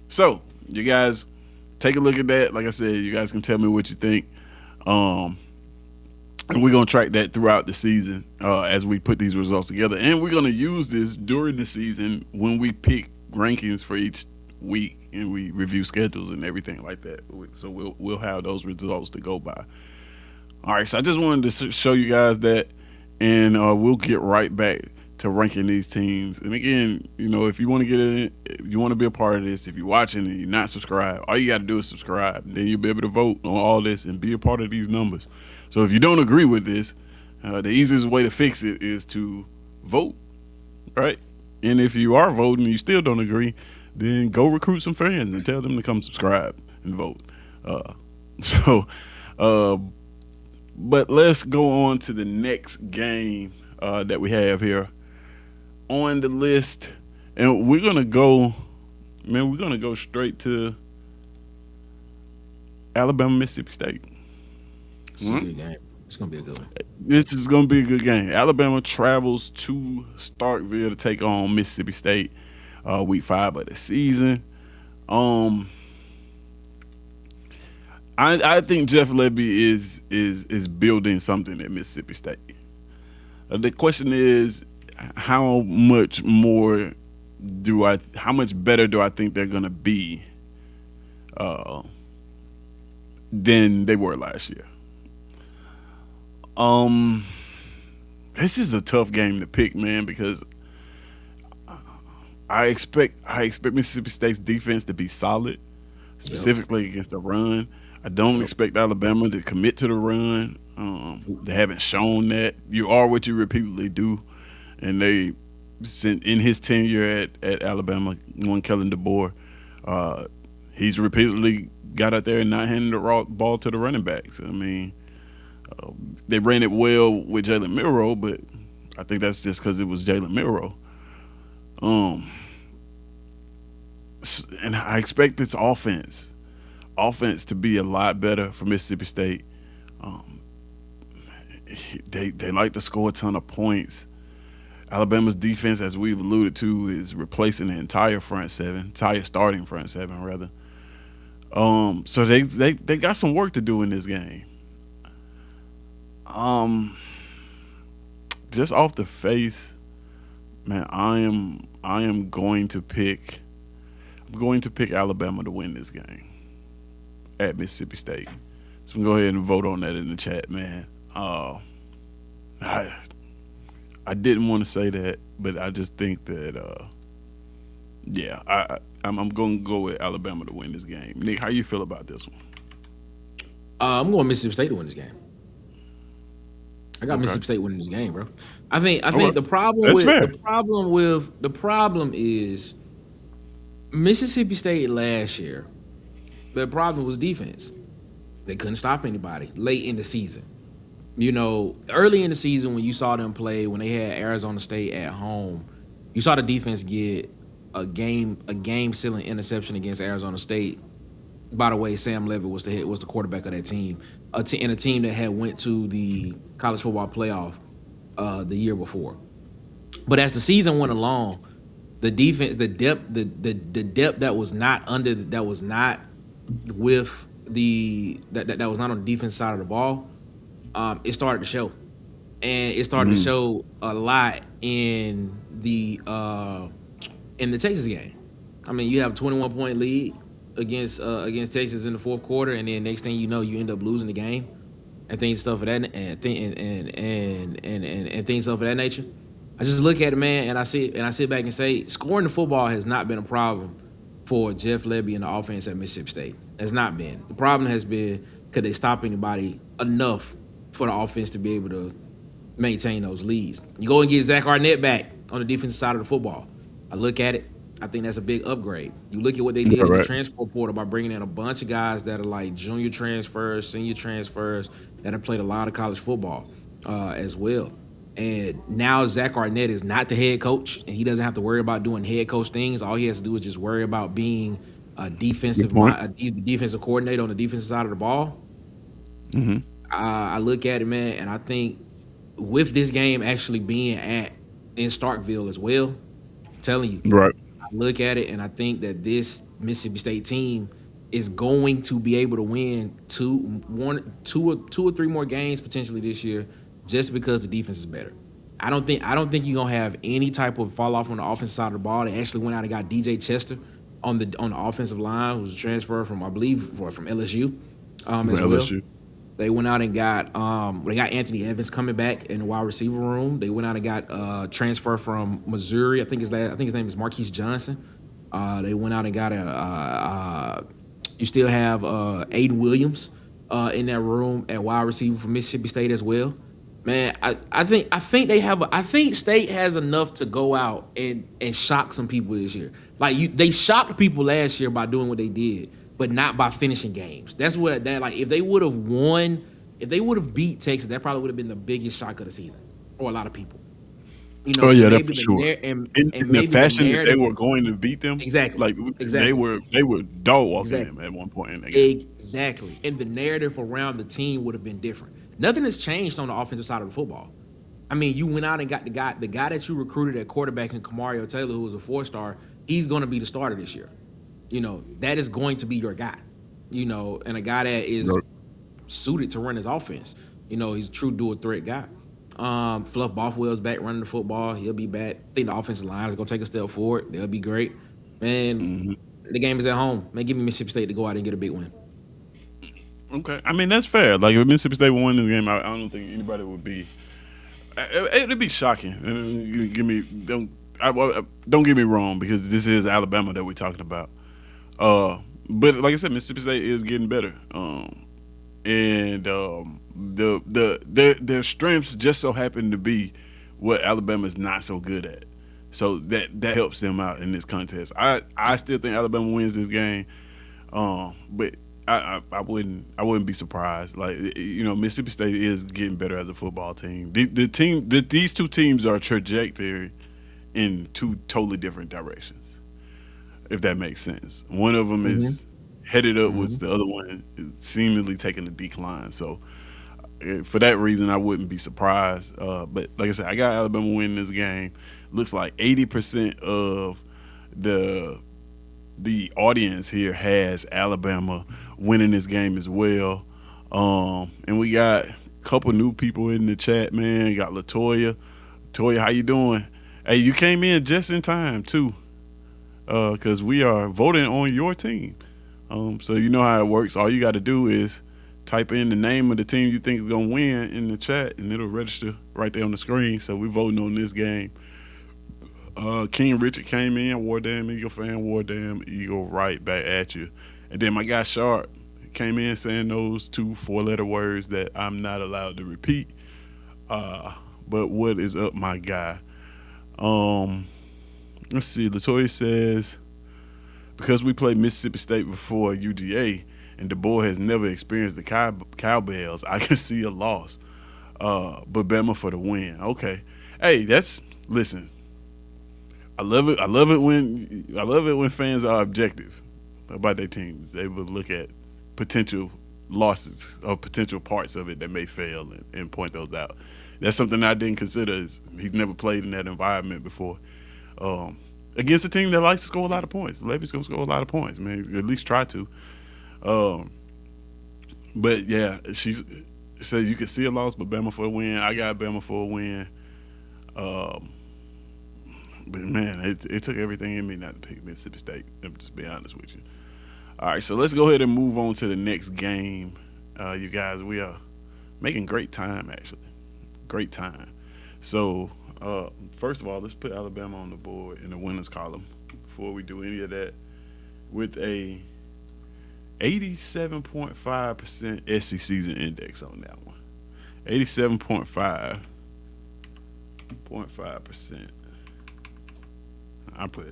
So you guys take a look at that. Like I said, you guys can tell me what you think. And we're gonna track that throughout the season as we put these results together. And we're gonna use this during the season when we pick rankings for each week and we review schedules and everything like that. So we'll have those results to go by. All right, so I just wanted to show you guys that, and we'll get right back to ranking these teams. And again, if you want to get in, if you want to be a part of this, if you're watching and you're not subscribed, all you got to do is subscribe. Then you'll be able to vote on all this and be a part of these numbers. So if you don't agree with this, the easiest way to fix it is to vote, right? And if you are voting and you still don't agree, then go recruit some friends and tell them to come subscribe and vote. But let's go on to the next game that we have here on the list, and we're gonna go straight to Alabama, Mississippi State. This is a good game. It's gonna be a good one. This is gonna be a good game. Alabama travels to Starkville to take on Mississippi State, week 5 of the season. I think Jeff Lebby is building something at Mississippi State. The question is, how much better do I think they're gonna be than they were last year? This is a tough game to pick, man, because I expect Mississippi State's defense to be solid, specifically against the run. I don't expect Alabama to commit to the run. They haven't shown that. You are what you repeatedly do, and they, in his tenure at Alabama, one Kellen DeBoer, he's repeatedly got out there and not handing the ball to the running backs. I mean, they ran it well with Jalen Milroe, but I think that's just because it was Jalen Milroe. And I expect this offense to be a lot better for Mississippi State. They like to score a ton of points. Alabama's defense, as we've alluded to, is replacing the entire starting front seven rather. So they got some work to do in this game. Just off the face, man, I am going to pick Alabama to win this game at Mississippi State. So I'm gonna go ahead and vote on that in the chat, man. I didn't want to say that, but I just think that I'm gonna go with Alabama to win this game. Nick, how you feel about this one? I'm going Mississippi State to win this game. I got Mississippi State winning this game, bro. I think the problem is Mississippi State last year. The problem was defense. They couldn't stop anybody late in the season. Early in the season when you saw them play, when they had Arizona State at home, you saw the defense get a game-sealing interception against Arizona State. By the way, Sam Levitt was the quarterback of that team, and a team that had went to the college football playoff the year before. But as the season went along, the defense, the depth that was not on the defense side of the ball, it started to show, and it started to show a lot in the Texas game. I mean, you have a 21-point lead against Texas in the fourth quarter, and then next thing you know, you end up losing the game, and things stuff of that and things stuff of that nature. I just look at it, man, and I sit back and say, scoring the football has not been a problem for Jeff Lebby and the offense at Mississippi State. Has not been. The problem has been, could they stop anybody enough for the offense to be able to maintain those leads? You go and get Zach Arnett back on the defensive side of the football. I look at it, I think that's a big upgrade. You look at what they did in the transfer portal by bringing in a bunch of guys that are like junior transfers, senior transfers, that have played a lot of college football as well. And now Zach Arnett is not the head coach, and he doesn't have to worry about doing head coach things. All he has to do is just worry about being Good point. defensive coordinator on the defensive side of the ball. Mm-hmm. I look at it, man, and I think with this game actually being in Starkville as well, I'm telling you, Right. I look at it and I think that this Mississippi State team is going to be able to win two or three more games potentially this year, just because the defense is better. I don't think you're gonna have any type of fall off on the offensive side of the ball. They actually went out and got DJ Chester on the offensive line, who's a transfer from, I believe, from LSU, From as well. LSU. They went out and got they got Anthony Evans coming back in the wide receiver room. They went out and got transfer from Missouri. I think his name is Marquise Johnson. They went out and got you still have Aiden Williams in that room at wide receiver for Mississippi State as well. Man, I think State has enough to go out and shock some people this year. They shocked people last year by doing what they did, but not by finishing games. That's what that like if they would have won, if they would have beat Texas, that probably would have been the biggest shock of the season for a lot of people. Oh And yeah, that's maybe for sure. In the maybe the fashion that they narrative were going to beat them, exactly, like exactly, they were dog walking exactly. them at one point in the game. Exactly. And the narrative around the team would have been different. Nothing has changed on the offensive side of the football. I mean, you went out and got the guy that you recruited at quarterback in Kamario Taylor, who was a 4-star. He's going to be the starter this year. That is going to be your guy. And a guy that is Right. suited to run his offense. He's a true dual threat guy. Fluff Bothwell's back running the football. He'll be back. I think the offensive line is going to take a step forward. They'll be great. Man, the game is at home. Man, give me Mississippi State to go out and get a big win. Okay, I mean that's fair. Like if Mississippi State won this game, I don't think anybody would be. It'd be shocking. Don't get me wrong, because this is Alabama that we're talking about. But like I said, Mississippi State is getting better. And their strengths just so happen to be what Alabama's not so good at. So that helps them out in this contest. I still think Alabama wins this game. But I wouldn't be surprised. Like Mississippi State is getting better as a football team. These two teams are trajectory in two totally different directions, if that makes sense. One of them is headed upwards, the other one is seemingly taking a decline. So for that reason, I wouldn't be surprised. But like I said, I got Alabama winning this game. Looks like 80% of the audience here has Alabama winning this game as well. And we got a couple new people in the chat, man. Got Latoya. Latoya, how you doing? Hey, you came in just in time too, because we are voting on your team. So you know how it works. All you got to do is type in the name of the team you think is gonna win in the chat, and it'll register right there on the screen. So we're voting on this game. King Richard came in, War Damn Eagle fan, War Damn Eagle, right back at you. And then my guy Sharp came in saying those 2 4-letter words that I'm not allowed to repeat. But what is up, my guy? Let's see. Latoya says, because we played Mississippi State before UGA and the boy has never experienced the cowbells, I can see a loss. But Bama for the win. Okay. Hey, listen. I love it. I love it when fans are objective about their teams. They will look at potential losses or potential parts of it that may fail and point those out. That's something I didn't consider. He's never played in that environment before. Against a team that likes to score a lot of points. Levy's gonna score a lot of points, man. At least try to. But yeah, she said you can see a loss, but Bama for a win. I got Bama for a win. But man, it took everything in me not to pick Mississippi State. To be honest with you. All right, so let's go ahead and move on to the next game. You guys, we are making great time, actually. Great time. So first of all, let's put Alabama on the board in the winners column before we do any of that, with a 87.5% SECZN index on that one. 87.5%. I put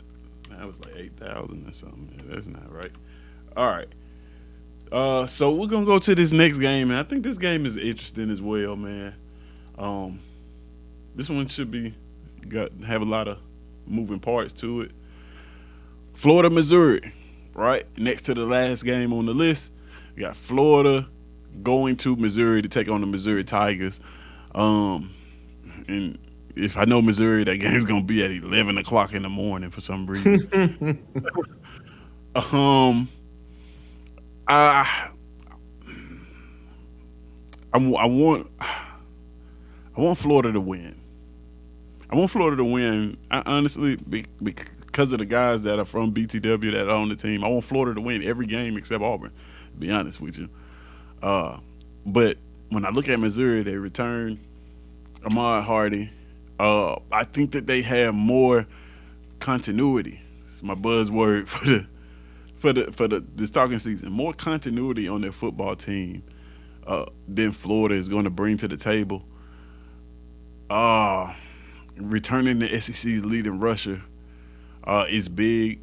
that was like 8,000 or something. That's not right. All right. So we're gonna go to this next game, and I think this game is interesting as well, man. This one should have a lot of moving parts to it. Florida, Missouri. right next to the last game on the list. We got Florida going to Missouri to take on the Missouri Tigers. And if I know Missouri, that game's gonna be at 11 o'clock in the morning for some reason. um, I I want Florida to win. I want Florida to win. Honestly, because of the guys that are from BTW that are on the team, I want Florida to win every game except Auburn. To be honest with you, but when I look at Missouri, they return Ahmad Hardy. I think that they have more continuity. It's my buzzword for this talking season. More continuity on their football team than Florida is going to bring to the table. Returning the SEC's leading rusher is big.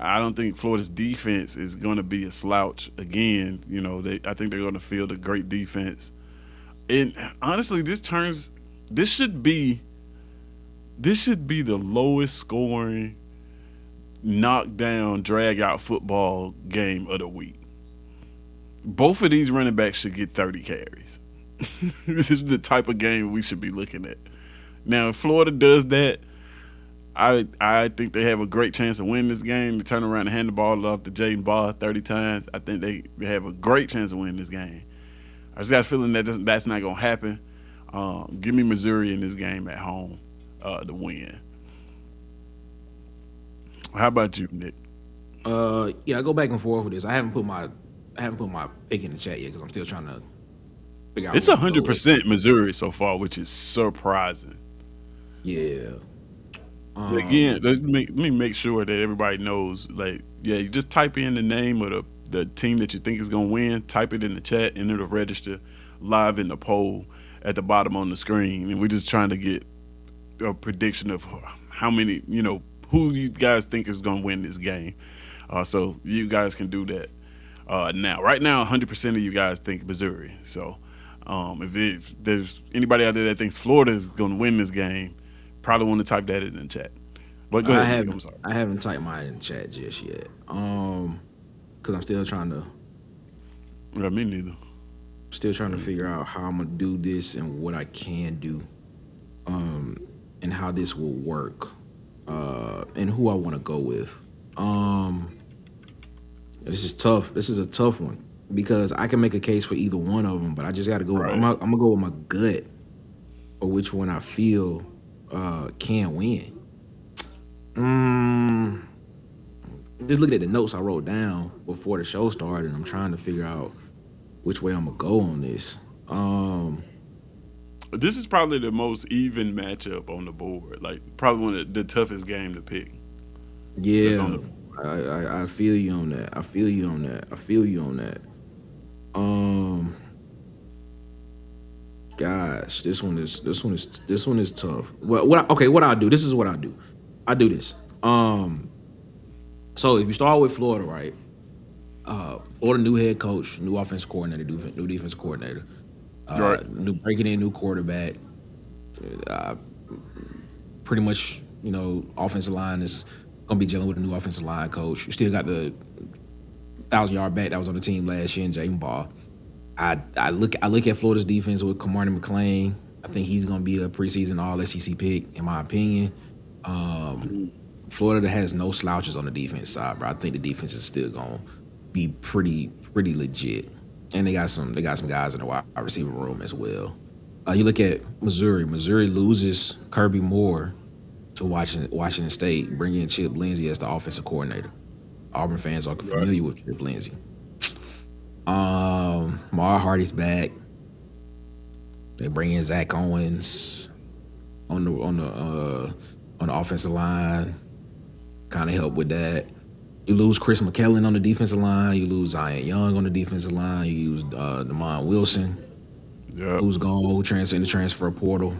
I don't think Florida's defense is going to be a slouch again. You know, I think they're going to field a great defense. And honestly, this should be the lowest scoring knockdown drag out football game of the week. Both of these running backs should get 30 carries. This is the type of game we should be looking at. Now, if Florida does that, I think they have a great chance of winning this game. To turn around and hand the ball off to Jaden Ball 30 times, I think they have a great chance of winning this game. I just got a feeling that that's not going to happen. Give me Missouri in this game at home to win. How about you, Nick? Yeah, I go back and forth with this. I haven't put my pick in the chat yet because I'm still trying to figure out. It's 100% Missouri so far, which is surprising. Yeah. So again, let me make sure that everybody knows. Like, yeah, you just type in the name of the team that you think is going to win. Type it in the chat, and it'll register live in the poll at the bottom on the screen. And we're just trying to get a prediction of how many, who you guys think is going to win this game. So you guys can do that now. Right now, 100% of you guys think Missouri. So if there's anybody out there that thinks Florida is going to win this game, probably want to type that in the chat. But go ahead. I'm sorry. I haven't typed mine in the chat just yet. Because I'm still trying to. Yeah, me neither. Still trying to figure out how I'm gonna do this and what I can do, and how this will work, and who I want to go with. This is tough. This is a tough one because I can make a case for either one of them, but I just got to go. Right. I'm gonna go with my gut, or which one I feel can win. Just looking at the notes I wrote down before the show started, I'm trying to figure out which way I'm gonna go on this. This is probably the most even matchup on the board. Like probably one of the toughest game to pick. Yeah, I feel you on that. I feel you on that. Gosh, this one is tough. What I'll do? This is what I'll do. I do this. So if you start with Florida, right? Florida new head coach, new offense coordinator, new defense coordinator, right. Breaking in new quarterback. Pretty much, offensive line is gonna be dealing with a new offensive line coach. You still got the 1,000-yard back that was on the team last year in Jaden Ball. I look at Florida's defense with Camardi McClain. I think he's gonna be a preseason All-SEC pick, in my opinion. Florida has no slouches on the defense side, but I think the defense is still gonna be pretty legit. And they got some guys in the wide receiver room as well. You look at Missouri. Missouri loses Kirby Moore to Washington State, bringing in Chip Lindsey as the offensive coordinator. Auburn fans are familiar with Chip Lindsey. Mar Hardy's back. They bring in Zach Owens on the offensive line, kind of help with that. You lose Chris McKellen on the defensive line. You lose Zion Young on the defensive line. You lose Damon Wilson, who's gone, who transferred in the transfer portal.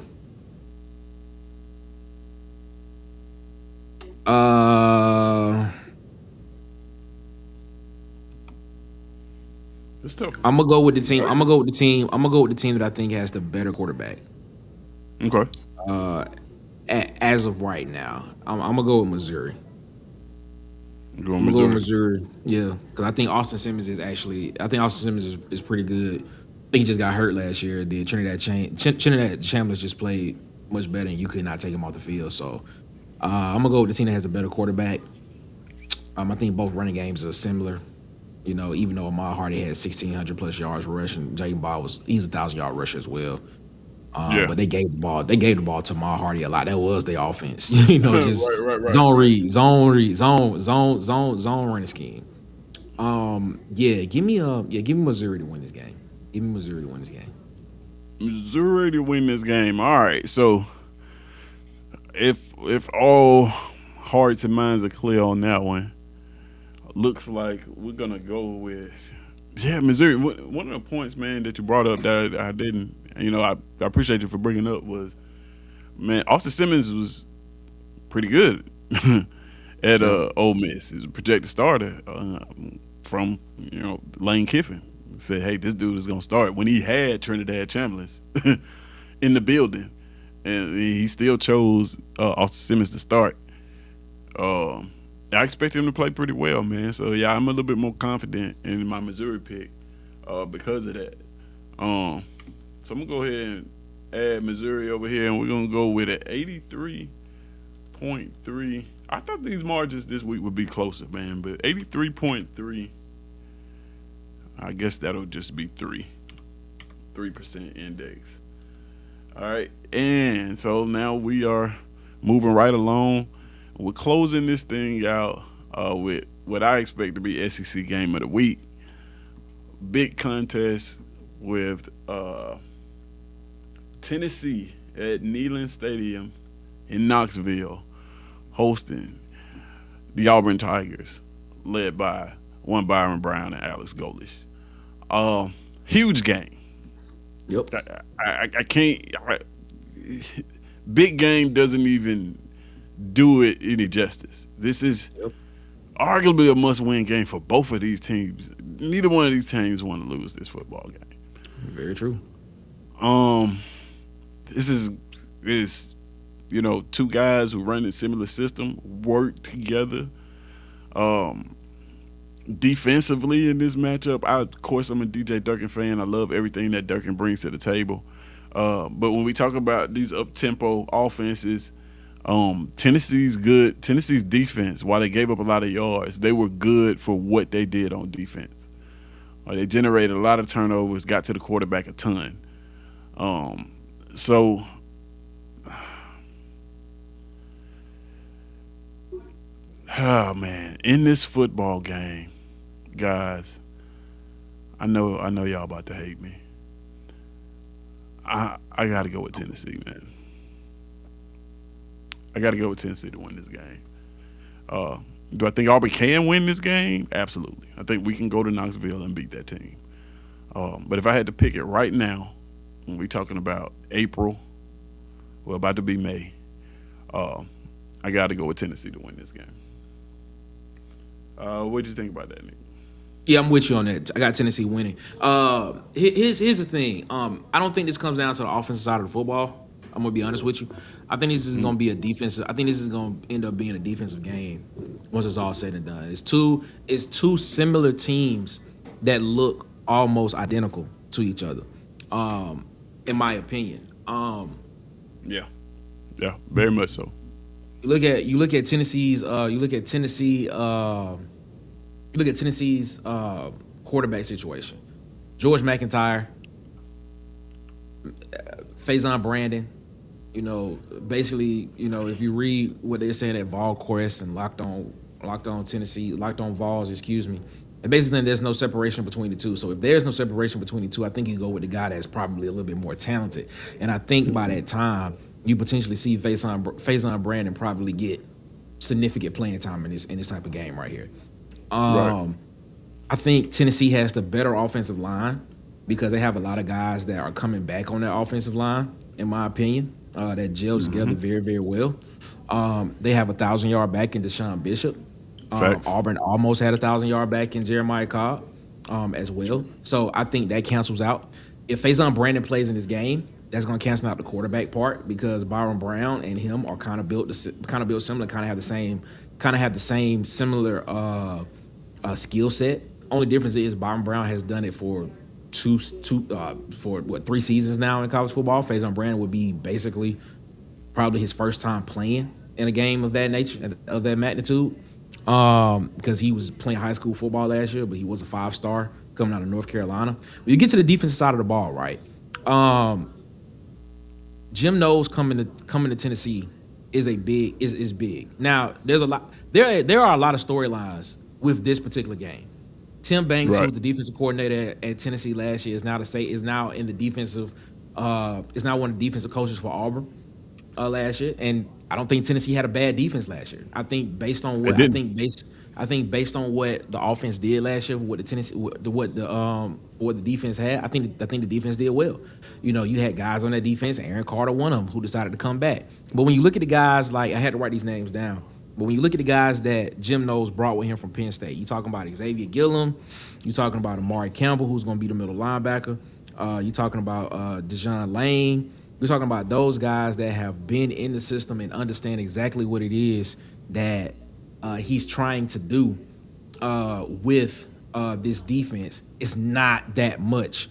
It's tough. I'm gonna go with the team. I'm gonna go with the team that I think has the better quarterback. Okay. As of right now, I'm gonna go with Missouri. You going I'm gonna go with Missouri? Missouri. Yeah, because I think Austin Simmons is pretty good. I think he just got hurt last year. Did Trinidad Chambliss just played much better, and you could not take him off the field. So I'm gonna go with the team that has a better quarterback. I think both running games are similar. You know, even though Ahmad Hardy had 1,600 plus yards rushing, Jaden Ball he's a 1,000-yard rusher as well. Yeah. But they gave the ball. They gave the ball to Ahmad Hardy a lot. That was their offense. Just Right. zone read, zone running scheme. Give me Missouri to win this game. Give me Missouri to win this game. Missouri to win this game. All right. So if all hearts and minds are clear on that one, looks like we're gonna go with Missouri. One of the points, man, that you brought up that I didn't, I appreciate you for bringing up was, man, Austin Simmons was pretty good at Ole Miss. He's a projected starter from Lane Kiffin. Said, hey, this dude is gonna start when he had Trinidad Chambliss in the building, and he still chose Austin Simmons to start. I expect him to play pretty well, man. So yeah, I'm a little bit more confident in my Missouri pick because of that. So I'm gonna go ahead and add Missouri over here, and we're gonna go with an 83.3. I thought these margins this week would be closer, man, but 83.3. I guess that'll just be 3% index. All right, and so now we are moving right along. We're closing this thing out with what I expect to be SEC game of the week. Big contest with Tennessee at Neyland Stadium in Knoxville, hosting the Auburn Tigers, led by one Byron Brown and Alex Golish. Huge game. Yep. I can't. Big game doesn't even do it any justice. This is arguably a must-win game for both of these teams. Neither one of these teams want to lose this football game. Very true. This is two guys who run a similar system, work together. Defensively in this matchup, of course, I'm a DJ Durkin fan. I love everything that Durkin brings to the table. But when we talk about these up-tempo offenses, Tennessee's good. Tennessee's defense, while they gave up a lot of yards, they were good for what they did on defense. They generated a lot of turnovers, got to the quarterback a ton. So oh man, in this football game, guys, I know y'all about to hate me. I gotta go with Tennessee, man. I gotta go with Tennessee to win this game. Do I think Auburn can win this game? Absolutely. I think we can go to Knoxville and beat that team. But if I had to pick it right now, when we're talking about April, we're about to be May, I got to go with Tennessee to win this game. What did you think about that, Nick? Yeah, I'm with you on that. I got Tennessee winning. Here's the thing. I don't think this comes down to the offensive side of the football. I'm gonna be honest with you. I think this is gonna be a defensive. I think this is gonna end up being a defensive game once it's all said and done. It's two similar teams that look almost identical to each other, in my opinion. Yeah, very much so. You look at Tennessee's quarterback situation. George McIntyre, Faison Brandon. Basically, if you read what they're saying at Vol Quest and Locked On Tennessee, Locked On Vols, excuse me. And basically, there's no separation between the two. So if there's no separation between the two, I think you go with the guy that's probably a little bit more talented. And I think by that time, you potentially see Faison Brandon probably get significant playing time in this type of game right here. Right. I think Tennessee has the better offensive line because they have a lot of guys that are coming back on that offensive line, in my opinion, that gel together very, very well. They have a 1,000-yard back in Deshaun Bishop. Auburn almost had a 1,000-yard back in Jeremiah Cobb as well. So I think that cancels out. If Faison Brandon plays in this game, that's going to cancel out the quarterback part because Byron Brown and him are kind of built similar, kind of have the same kind of have the same similar skill set. Only difference is Byron Brown has done it for for what 3 seasons now in college football. Faison Brandon would be basically probably his first time playing in a game of that nature, of that magnitude, because he was playing high school football last year, but he was a 5-star coming out of North Carolina. When you get to the defensive side of the ball, right? Jim Knowles coming to Tennessee is big. Now there's a lot. There are a lot of storylines with this particular game. Tim Banks, Right. who was the defensive coordinator at Tennessee last year, is now in the defensive. Is now one of the defensive coaches for Auburn last year, and I don't think Tennessee had a bad defense last year. I think based on what based on what the offense did last year, what the defense had, I think the defense did well. You know, you had guys on that defense, Aaron Carter, one of them, who decided to come back. But when you look at the guys, like I had to write these names down. But when you look at the guys that Jim Knowles brought with him from Penn State, you talking about Xavier Gillum, you talking about Amari Campbell, who's going to be the middle linebacker. You talking about Dejon Lane. We're talking about those guys that have been in the system and understand exactly what it is that he's trying to do with this defense. It's not that much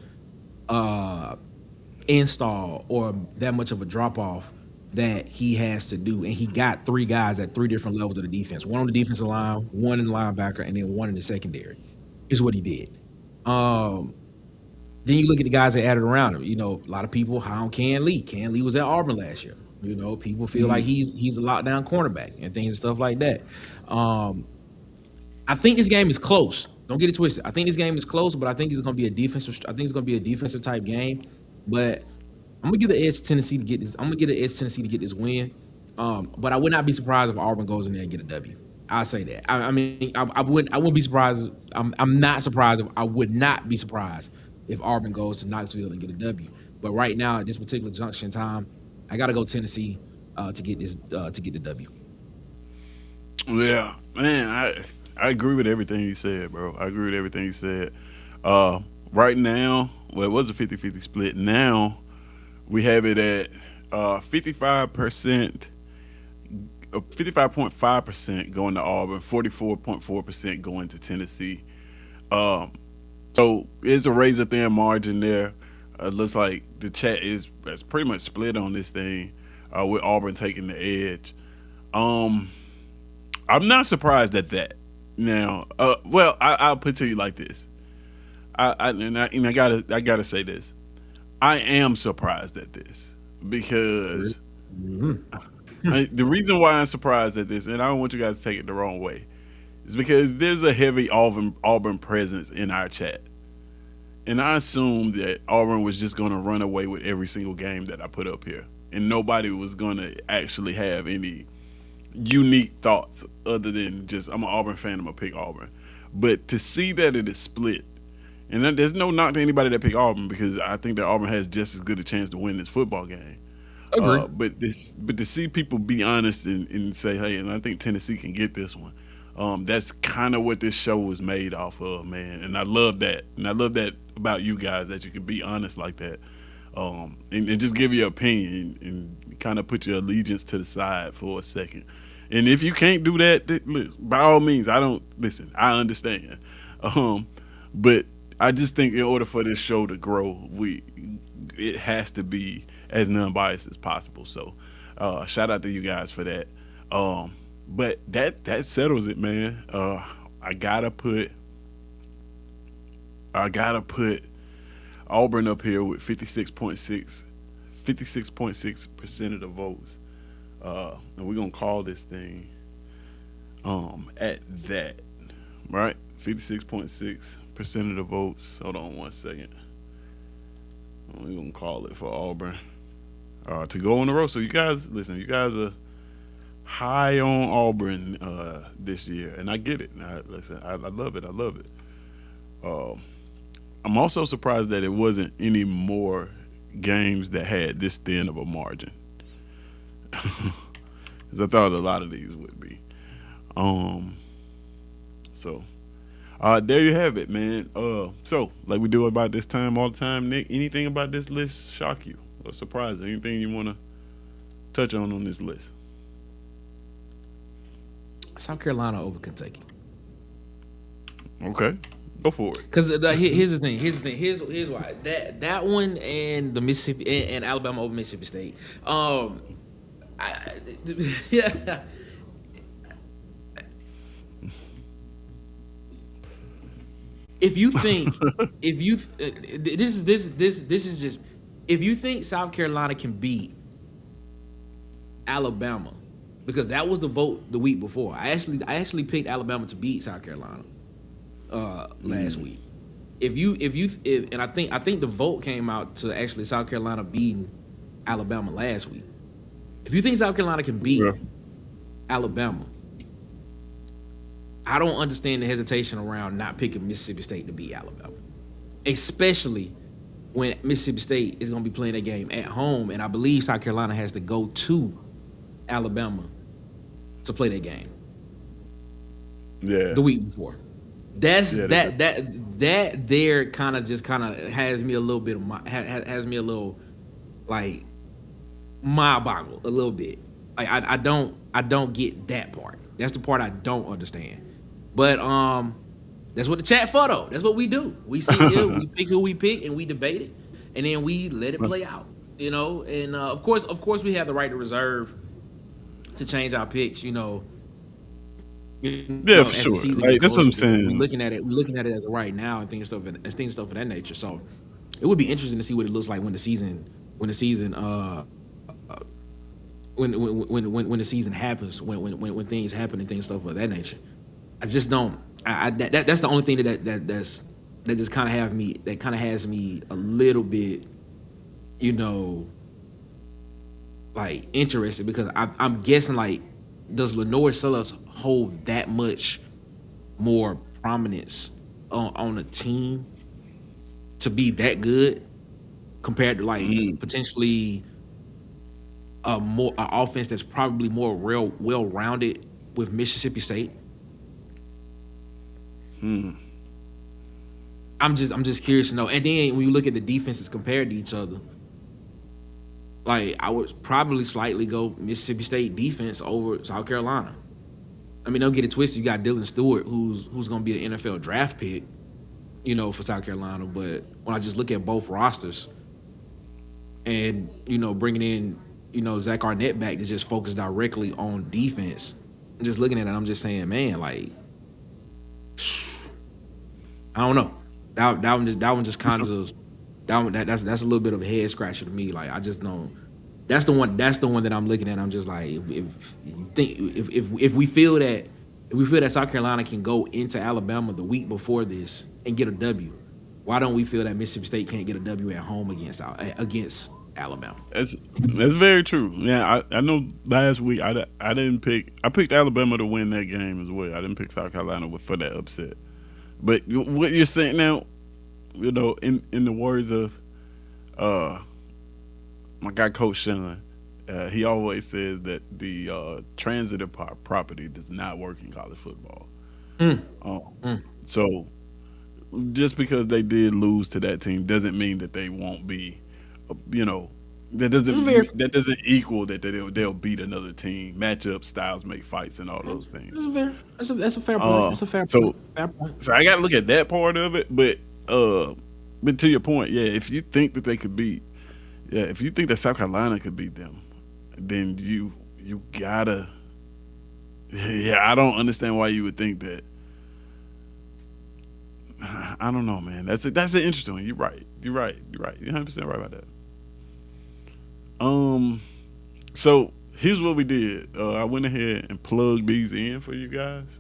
install or that much of a drop off that he has to do. And he got 3 guys at 3 different levels of the defense. One on the defensive line, one in the linebacker, and then one in the secondary. Is what he did. Then you look at the guys that added around him. You know, a lot of people high on Ken Lee. Ken Lee was at Auburn last year. You know, people feel like he's a lockdown cornerback and things and stuff like that. I think this game is close. Don't get it twisted. I think this game is close, but I think it's going to be a defensive. I think it's going to be a defensive type game. But I'm gonna give the edge to Tennessee to get this. I'm gonna give the edge to Tennessee to get this win. But I would not be surprised if Auburn goes in there and get a W. I'll say that. I mean, I wouldn't be surprised. I'm not surprised. I would not be surprised if Auburn goes to Knoxville and get a W. But right now, at this particular junction time, I got to go Tennessee to get the W. Yeah, man, I agree with everything you said, bro. I agree with everything you said. Right now, well, it was a 50-50 split. Now we have it at 55%, 55.5% going to Auburn, 44.4% going to Tennessee. So it's a razor thin margin there. Looks like the chat is pretty much split on this thing, with Auburn taking the edge. I'm not surprised at that. Now, well, I'll put it to you like this. I gotta say this. I am surprised at this because the reason why I'm surprised at this, and I don't want you guys to take it the wrong way, is because there's a heavy Auburn presence in our chat. And I assumed that Auburn was just going to run away with every single game that I put up here. And nobody was going to actually have any unique thoughts other than just, I'm an Auburn fan, I'm going to pick Auburn. But to see that it is split, and there's no knock to anybody that picked Auburn, because I think that Auburn has just as good a chance to win this football game. Agree. But to see people be honest and say, hey, and I think Tennessee can get this one. That's kind of what this show was made off of, man. And I love that. And I love that about you guys, that you can be honest like that. And just give your opinion and kind of put your allegiance to the side for a second. And if you can't do that, by all means, I understand. But I just think in order for this show to grow, it has to be as non-biased as possible. So shout out to you guys for that. But that settles it, man. I gotta put Auburn up here with 56.6% of the votes. And we're gonna call this thing at that, right? 56.6% of the votes. Hold on one second. We're gonna call it for Auburn to go on the road. So you guys, listen, you guys are high on Auburn this year, and I get it. I love it. I love it. I'm also surprised that it wasn't any more games that had this thin of a margin, because I thought a lot of these would be. So there you have it, man. So like we do about this time all the time, Nick, anything about this list shock you or surprise you? Anything you want to touch on this list? South Carolina over Kentucky. Okay, go for it. Because here's the thing. Here's why. That one and the Mississippi and Alabama over Mississippi State. Yeah. If you think, this is just, if you think South Carolina can beat Alabama, because that was the vote the week before. I actually picked Alabama to beat South Carolina last week. And I think the vote came out to actually South Carolina beating Alabama last week. If you think South Carolina can beat Alabama, I don't understand the hesitation around not picking Mississippi State to beat Alabama, especially when Mississippi State is going to be playing a game at home, and I believe South Carolina has to go to Alabama to play that game. Yeah, the week before. That there kind of has me a little bit of has me a little like mind boggle a little bit. Like I don't get that part. That's the part I don't understand. But that's what the chat for though. That's what we do. We sit here, we pick who we pick, and we debate it, and then we let it play out. You know, and of course, we have the right to reserve to change our picks. You know, for sure. Like, that's what I'm saying. We're looking at it as of right now and things stuff of that nature. So it would be interesting to see what it looks like when the season happens, when things happen and things stuff of that nature. I just don't. That's the only thing that just kind of has me a little bit, you know, like interested, because I'm guessing, like, does Lenore Sellers hold that much more prominence on a team to be that good compared to like potentially a offense that's probably more well rounded with Mississippi State? I'm just curious to know. And then when you look at the defenses compared to each other, like, I would probably slightly go Mississippi State defense over South Carolina. I mean, don't get it twisted. You got Dylan Stewart, who's going to be an NFL draft pick, you know, for South Carolina. But when I just look at both rosters and, you know, bringing in, you know, Zach Arnett back to just focus directly on defense, and just looking at it, I'm just saying, man, like, I don't know. That one just kind of that's a little bit of a head scratcher to me. Like, I just don't. That's the one that I'm looking at. I'm just like, if we feel that South Carolina can go into Alabama the week before this and get a W, why don't we feel that Mississippi State can't get a W at home against Alabama? That's very true. Yeah, I know last week I picked Alabama to win that game as well. I didn't pick South Carolina for that upset. But what you're saying now, you know, in the words of my guy Coach Sean, he always says that the transitive property does not work in college football. So just because they did lose to that team doesn't mean that they won't be, you know, that doesn't equal that they'll beat another team. Matchup styles make fights and all those things. That's a fair point. That's a fair point. So I got to look at that part of it, but to your point, yeah, if you think that they could beat, if you think that South Carolina could beat them, then you gotta, I don't understand why you would think that. I don't know, man. That's an interesting one. You're right. You're 100% right about that. So here's what we did. I went ahead and plugged these in for you guys,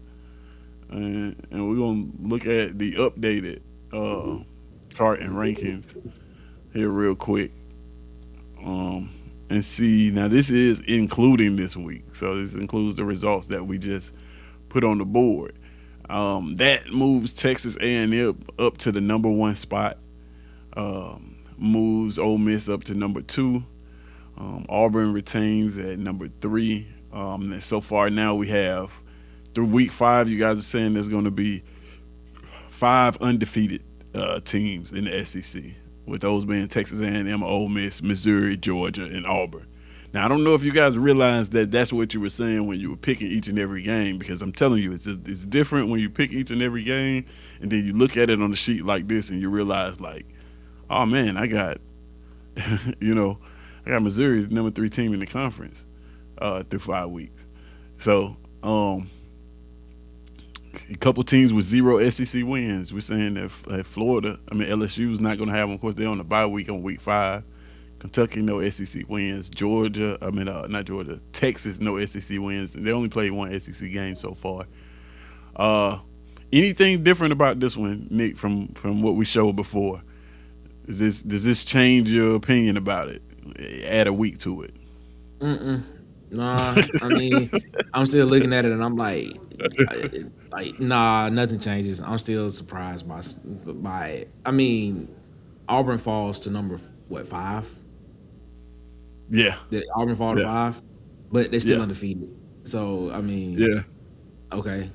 and we're gonna look at the updated chart and rankings here real quick, and see. Now this is including this week, so this includes the results that we just put on the board. That moves Texas A&M up to the number 1 spot. Moves Ole Miss up to number 2. Auburn retains at number 3. So far now we have, through week 5, you guys are saying there's going to be 5 undefeated teams in the SEC, with those being Texas A&M, Ole Miss, Missouri, Georgia, and Auburn. Now I don't know if you guys realize that that's what you were saying when you were picking each and every game, because I'm telling you, it's different when you pick each and every game, and then you look at it on the sheet like this, and you realize like, oh man, I got, you know, I got Missouri's number 3 team in the conference through 5 weeks. So a couple teams with 0 SEC wins. We're saying that Florida, I mean LSU is not going to have them. Of course, they're on the bye week on week 5. Kentucky, no SEC wins. Georgia, not Georgia. Texas, no SEC wins. And they only played 1 SEC game so far. Anything different about this one, Nick, from what we showed before? Does this change your opinion about it? Add a week to it. Nah, I mean, I'm still looking at it and I'm like, nah, nothing changes. I'm still surprised by it. I mean, Auburn falls to number 5. Yeah. Did Auburn fall to 5? But they're still Yeah. undefeated. So I mean, Yeah. okay.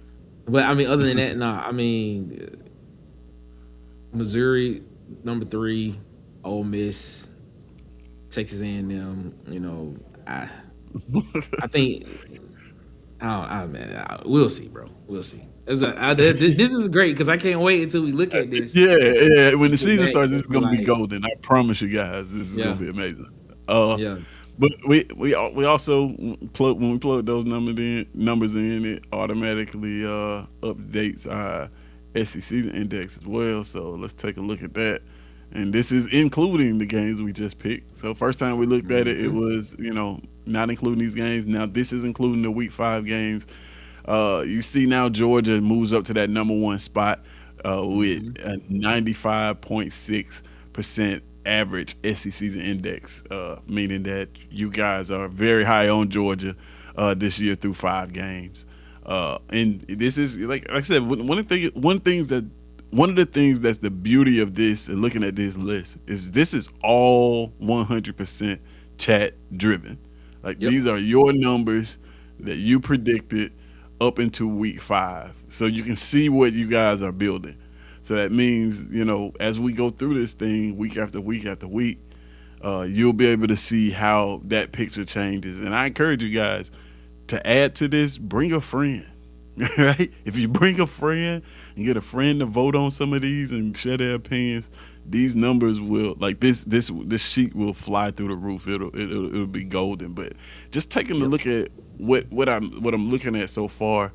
But I mean, other than that, nah. I mean, Missouri number 3, Ole Miss, Texas A&M. You know, I think we'll see, bro. We'll see. This is great because I can't wait until we look at this. Yeah. When the season back starts, this is and gonna be like- golden. I promise you guys, this is Yeah. gonna be amazing. Yeah. But we also when we plug those numbers in, it automatically updates our SECZN index as well. So let's take a look at that. And this is including the games we just picked. So first time we looked at it, it was not including these games. Now this is including the week 5 games. You see now Georgia moves up to that number 1 spot with a 95.6% average SECZN index, meaning that you guys are very high on Georgia this year through 5 games. And this is like I said, one of the things that's the beauty of this and looking at this list is this is all 100% chat driven. Like these are your numbers that you predicted up into week 5, so you can see what you guys are building. So that means, as we go through this thing week after week after week, you'll be able to see how that picture changes. And I encourage you guys to add to this, bring a friend, right? If you bring a friend and get a friend to vote on some of these and share their opinions, these numbers will, like this sheet will fly through the roof. It'll be golden. But just taking a look at what I'm looking at so far,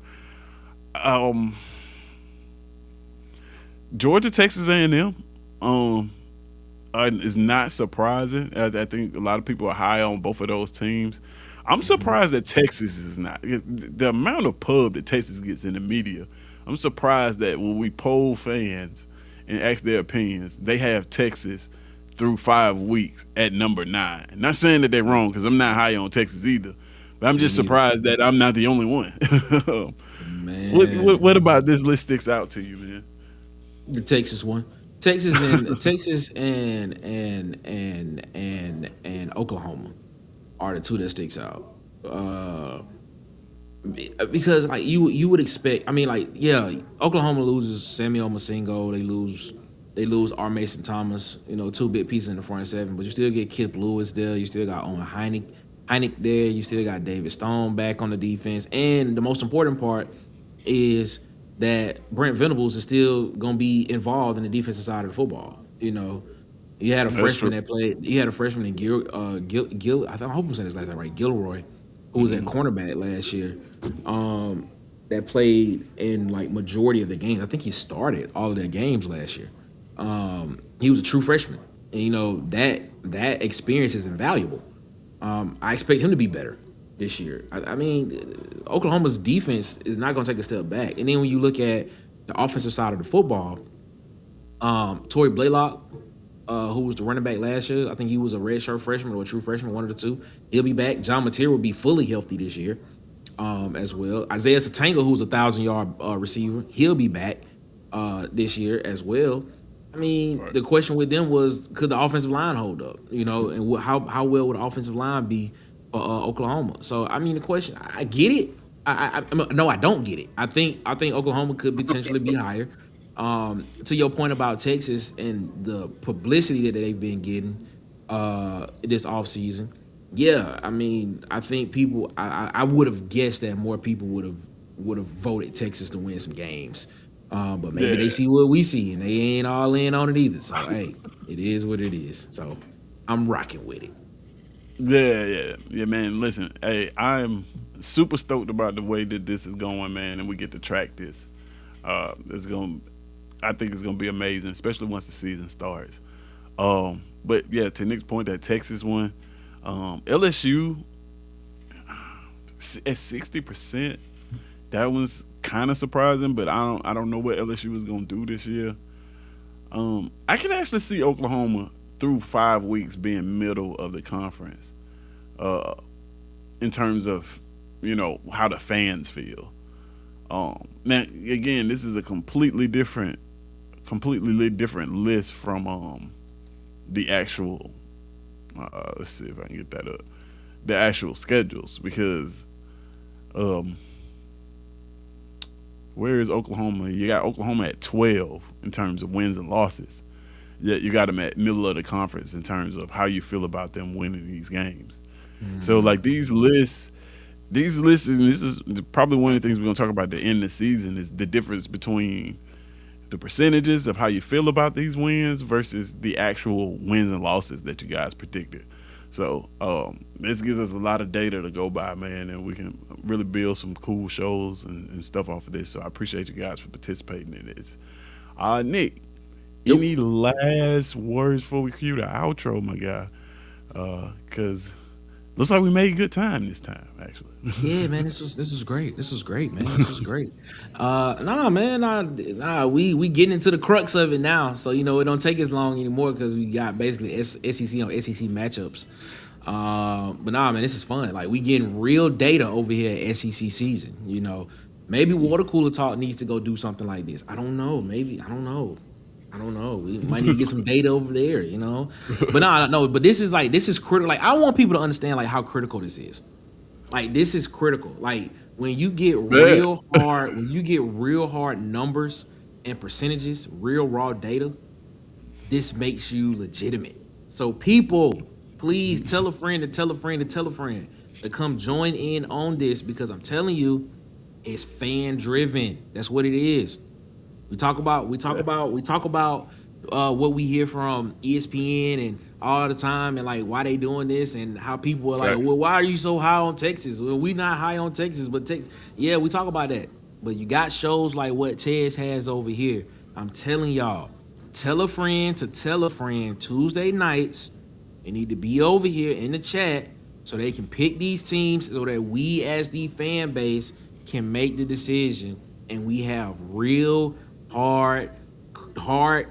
Georgia, Texas A&M is not surprising. I think a lot of people are high on both of those teams. I'm surprised that Texas is not. The amount of pub that Texas gets in the media, I'm surprised that when we poll fans and ask their opinions, they have Texas through 5 weeks at number 9. Not saying that they're wrong, because I'm not high on Texas either. But I'm just surprised that I'm not the only one. Man. What about this list sticks out to you, man? The Texas one. Texas and Oklahoma are the 2 that sticks out. Because like you would expect, I mean, like, Oklahoma loses Samuel Masingo, they lose R. Mason Thomas, 2 big pieces in the front 7, but you still get Kip Lewis there, you still got Owen Heineck there, you still got David Stone back on the defense, and the most important part is that Brent Venables is still gonna be involved in the defensive side of the football. You had a freshman that played. You had a freshman in Gil. I hope I'm saying his last name right. Gilroy, who was at cornerback last year, that played in like majority of the games. I think he started all of their games last year. He was a true freshman, and that experience is invaluable. I expect him to be better this year. I mean, Oklahoma's defense is not going to take a step back. And then when you look at the offensive side of the football, Torrey Blaylock, who was the running back last year, I think he was a redshirt freshman or a true freshman, one of the 2. He'll be back. John Mateer will be fully healthy this year as well. Isaiah Satango, who's a 1,000-yard receiver, he'll be back this year as well. I mean, the question with them was, could the offensive line hold up? And how well would the offensive line be for Oklahoma? So, I mean, the question, I get it. No, I don't get it. I think Oklahoma could potentially be higher. To your point about Texas and the publicity that they've been getting this offseason, Yeah, I mean, I think people. I would have guessed that more people would have voted Texas to win some games, but maybe they Yeah, see what we see and they ain't all in on it either. So hey, it is what it is. So I'm rocking with it. yeah, man. Listen, hey, I'm super stoked about the way that this is going, man, and we get to track this. It's going. I think it's going to be amazing, especially once the season starts. But yeah, to Nick's point, that Texas one, LSU at 60%. That was kind of surprising, but I don't know what LSU was going to do this year. I can actually see Oklahoma through 5 weeks being middle of the conference, uh, in terms of how the fans feel. Now again, this is a completely different list from the actual. Let's see if I can get that up. The actual schedules, because um, where is Oklahoma? You got Oklahoma at 12 in terms of wins and losses. Yet you got them at middle of the conference in terms of how you feel about them winning these games. So like these lists, and this is probably one of the things we're gonna talk about at the end of the season, is the difference between the percentages of how you feel about these wins versus the actual wins and losses that you guys predicted. So this gives us a lot of data to go by, man, and we can really build some cool shows and stuff off of this. So I appreciate you guys for participating in this. Nick, Yo, any last words before we cue the outro, my guy? Because looks like we made good time this time, actually. yeah, man, this was great. This was great, man. This was great. Nah, man, we getting into the crux of it now. So it don't take as long anymore because we got basically SEC on SEC matchups. But nah, man, this is fun. Like we getting real data over here at SEC season. Maybe Water Cooler Talk needs to go do something like this. I don't know. Maybe I don't know. I don't know. We might need to get some data over there. But nah, no. But this is critical. Like I want people to understand like how critical this is. Like this is critical. Like Man. when you get real hard numbers and percentages, real raw data, this makes you legitimate. So people, please tell a friend to tell a friend to tell a friend to come join in on this because I'm telling you, it's fan driven. That's what it is. We talk about what we hear from ESPN and all the time and like why they doing this and how people are like, Facts. well, why are you so high on Texas? Well, we not high on Texas, but Texas, yeah, we talk about that. But you got shows like what Tez has over here. I'm telling y'all, tell a friend to tell a friend Tuesday nights. They need to be over here in the chat so they can pick these teams so that we as the fan base can make the decision and we have real hard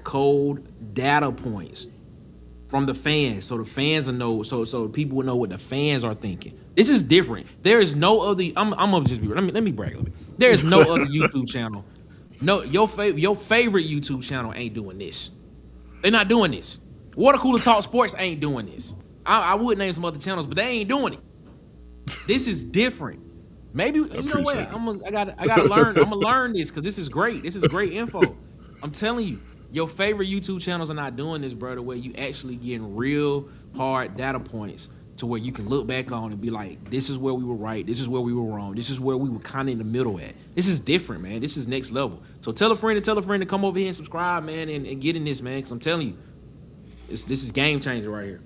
cold data points from the fans so the fans will know so people will know what the fans are thinking. This is different. There is no other I'm gonna just be let me brag a little bit. There is no other YouTube channel. No, your favorite YouTube channel ain't doing this. They're not doing this. Water Cooler Talk Sports ain't doing this. I would name some other channels, but they ain't doing it. This is different. Maybe I you know what? appreciate I gotta learn. I'm gonna learn this because this is great. This is great info. I'm telling you, your favorite YouTube channels are not doing this, bro. The way you actually getting real hard data points to where you can look back on and be like, this is where we were right. This is where we were wrong. This is where we were kind of in the middle at. This is different, man. This is next level. So tell a friend to come over here and subscribe, man, and get in this, man. Because I'm telling you, this is game changer right here.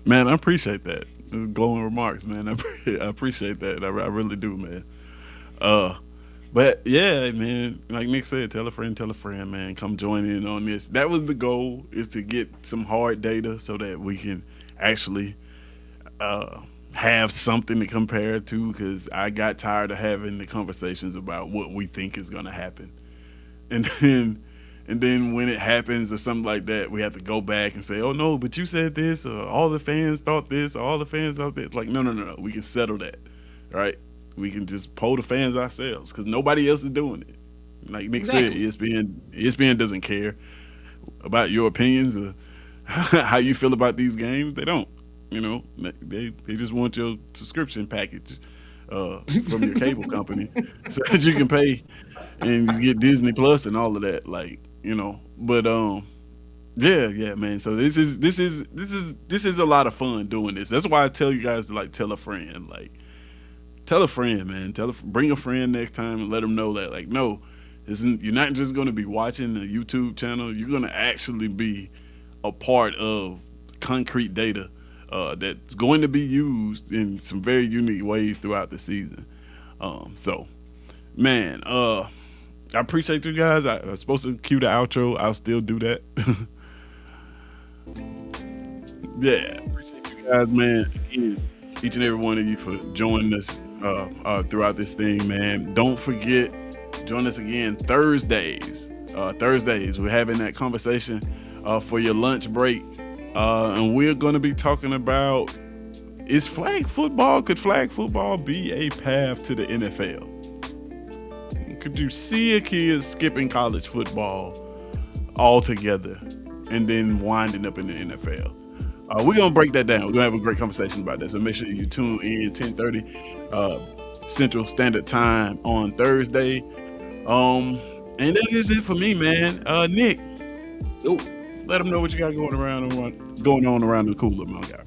Man, I appreciate that. Glowing remarks, man. I appreciate that. I really do, man. Uh, but yeah, man. Like Nick said, tell a friend, man. Come join in on this. That was the goal: is to get some hard data so that we can actually have something to compare to. Because I got tired of having the conversations about what we think is going to happen, and then when it happens or something like that, we have to go back and say, "Oh no, but you said this," or "All the fans thought this," or "All the fans thought that." Like, no, no, no, no. We can settle that, right? We can just poll the fans ourselves because nobody else is doing it. Like Nick said, Exactly. ESPN doesn't care about your opinions or how you feel about these games. They don't. They just want your subscription package from your cable company so that you can pay and you get Disney Plus and all of that. Like, but Yeah, man. So this is a lot of fun doing this. That's why I tell you guys to like tell a friend, tell a friend, man. Bring a friend next time and let them know that like no, you're not just going to be watching the YouTube channel. You're going to actually be a part of concrete data that's going to be used in some very unique ways throughout the season. So, man, I appreciate you guys. I was supposed to cue the outro. I'll still do that. Yeah, appreciate you guys, man. Again, each and every one of you for joining us throughout this thing, man. Don't forget, join us again Thursdays. Thursdays, we're having that conversation for your lunch break, and we're going to be talking about could flag football be a path to the NFL? Could you see a kid skipping college football altogether and then winding up in the NFL? We're going to break that down. We're going to have a great conversation about that. So make sure you tune in 10:30 Central Standard Time on Thursday. And that is it for me, man. Nick, let them know what you got going on around the cooler, my guy.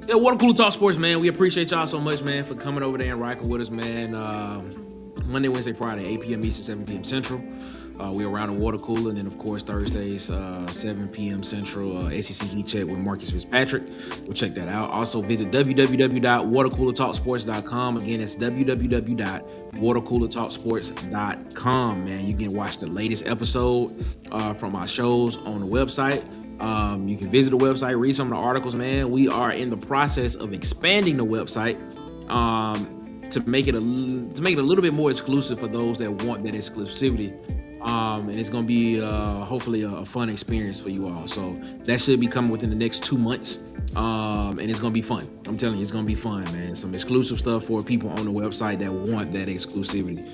Yeah, Water Cooler Talk Sports, man. We appreciate y'all so much, man, for coming over there and rocking with us, man. Monday, Wednesday, Friday, 8 p.m. Eastern, 7 p.m. Central. We're around the water cooler, and then of course Thursdays, 7 p.m. Central, SEC Heat Check with Marcus Fitzpatrick. We'll check that out. Also visit www.watercoolertalksports.com. Again, that's www.watercoolertalksports.com. Man, you can watch the latest episode from our shows on the website. You can visit the website, read some of the articles, man. We are in the process of expanding the website to make it a little bit more exclusive for those that want that exclusivity. And it's going to be hopefully a fun experience for you all. So that should be coming within the next 2 months. And it's going to be fun. I'm telling you, it's going to be fun, man. Some exclusive stuff for people on the website that want that exclusivity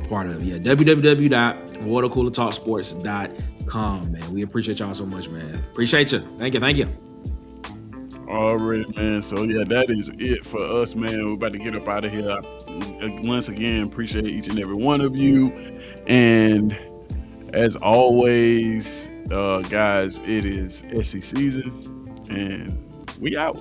part of it. Yeah, www.watercoolertalksports.com, man. We appreciate y'all so much, man. Appreciate you. Thank you. Already, man. So yeah, that is it for us, man. We're about to get up out of here. Once again, appreciate each and every one of you. And as always, guys, it is SECZN, and we out.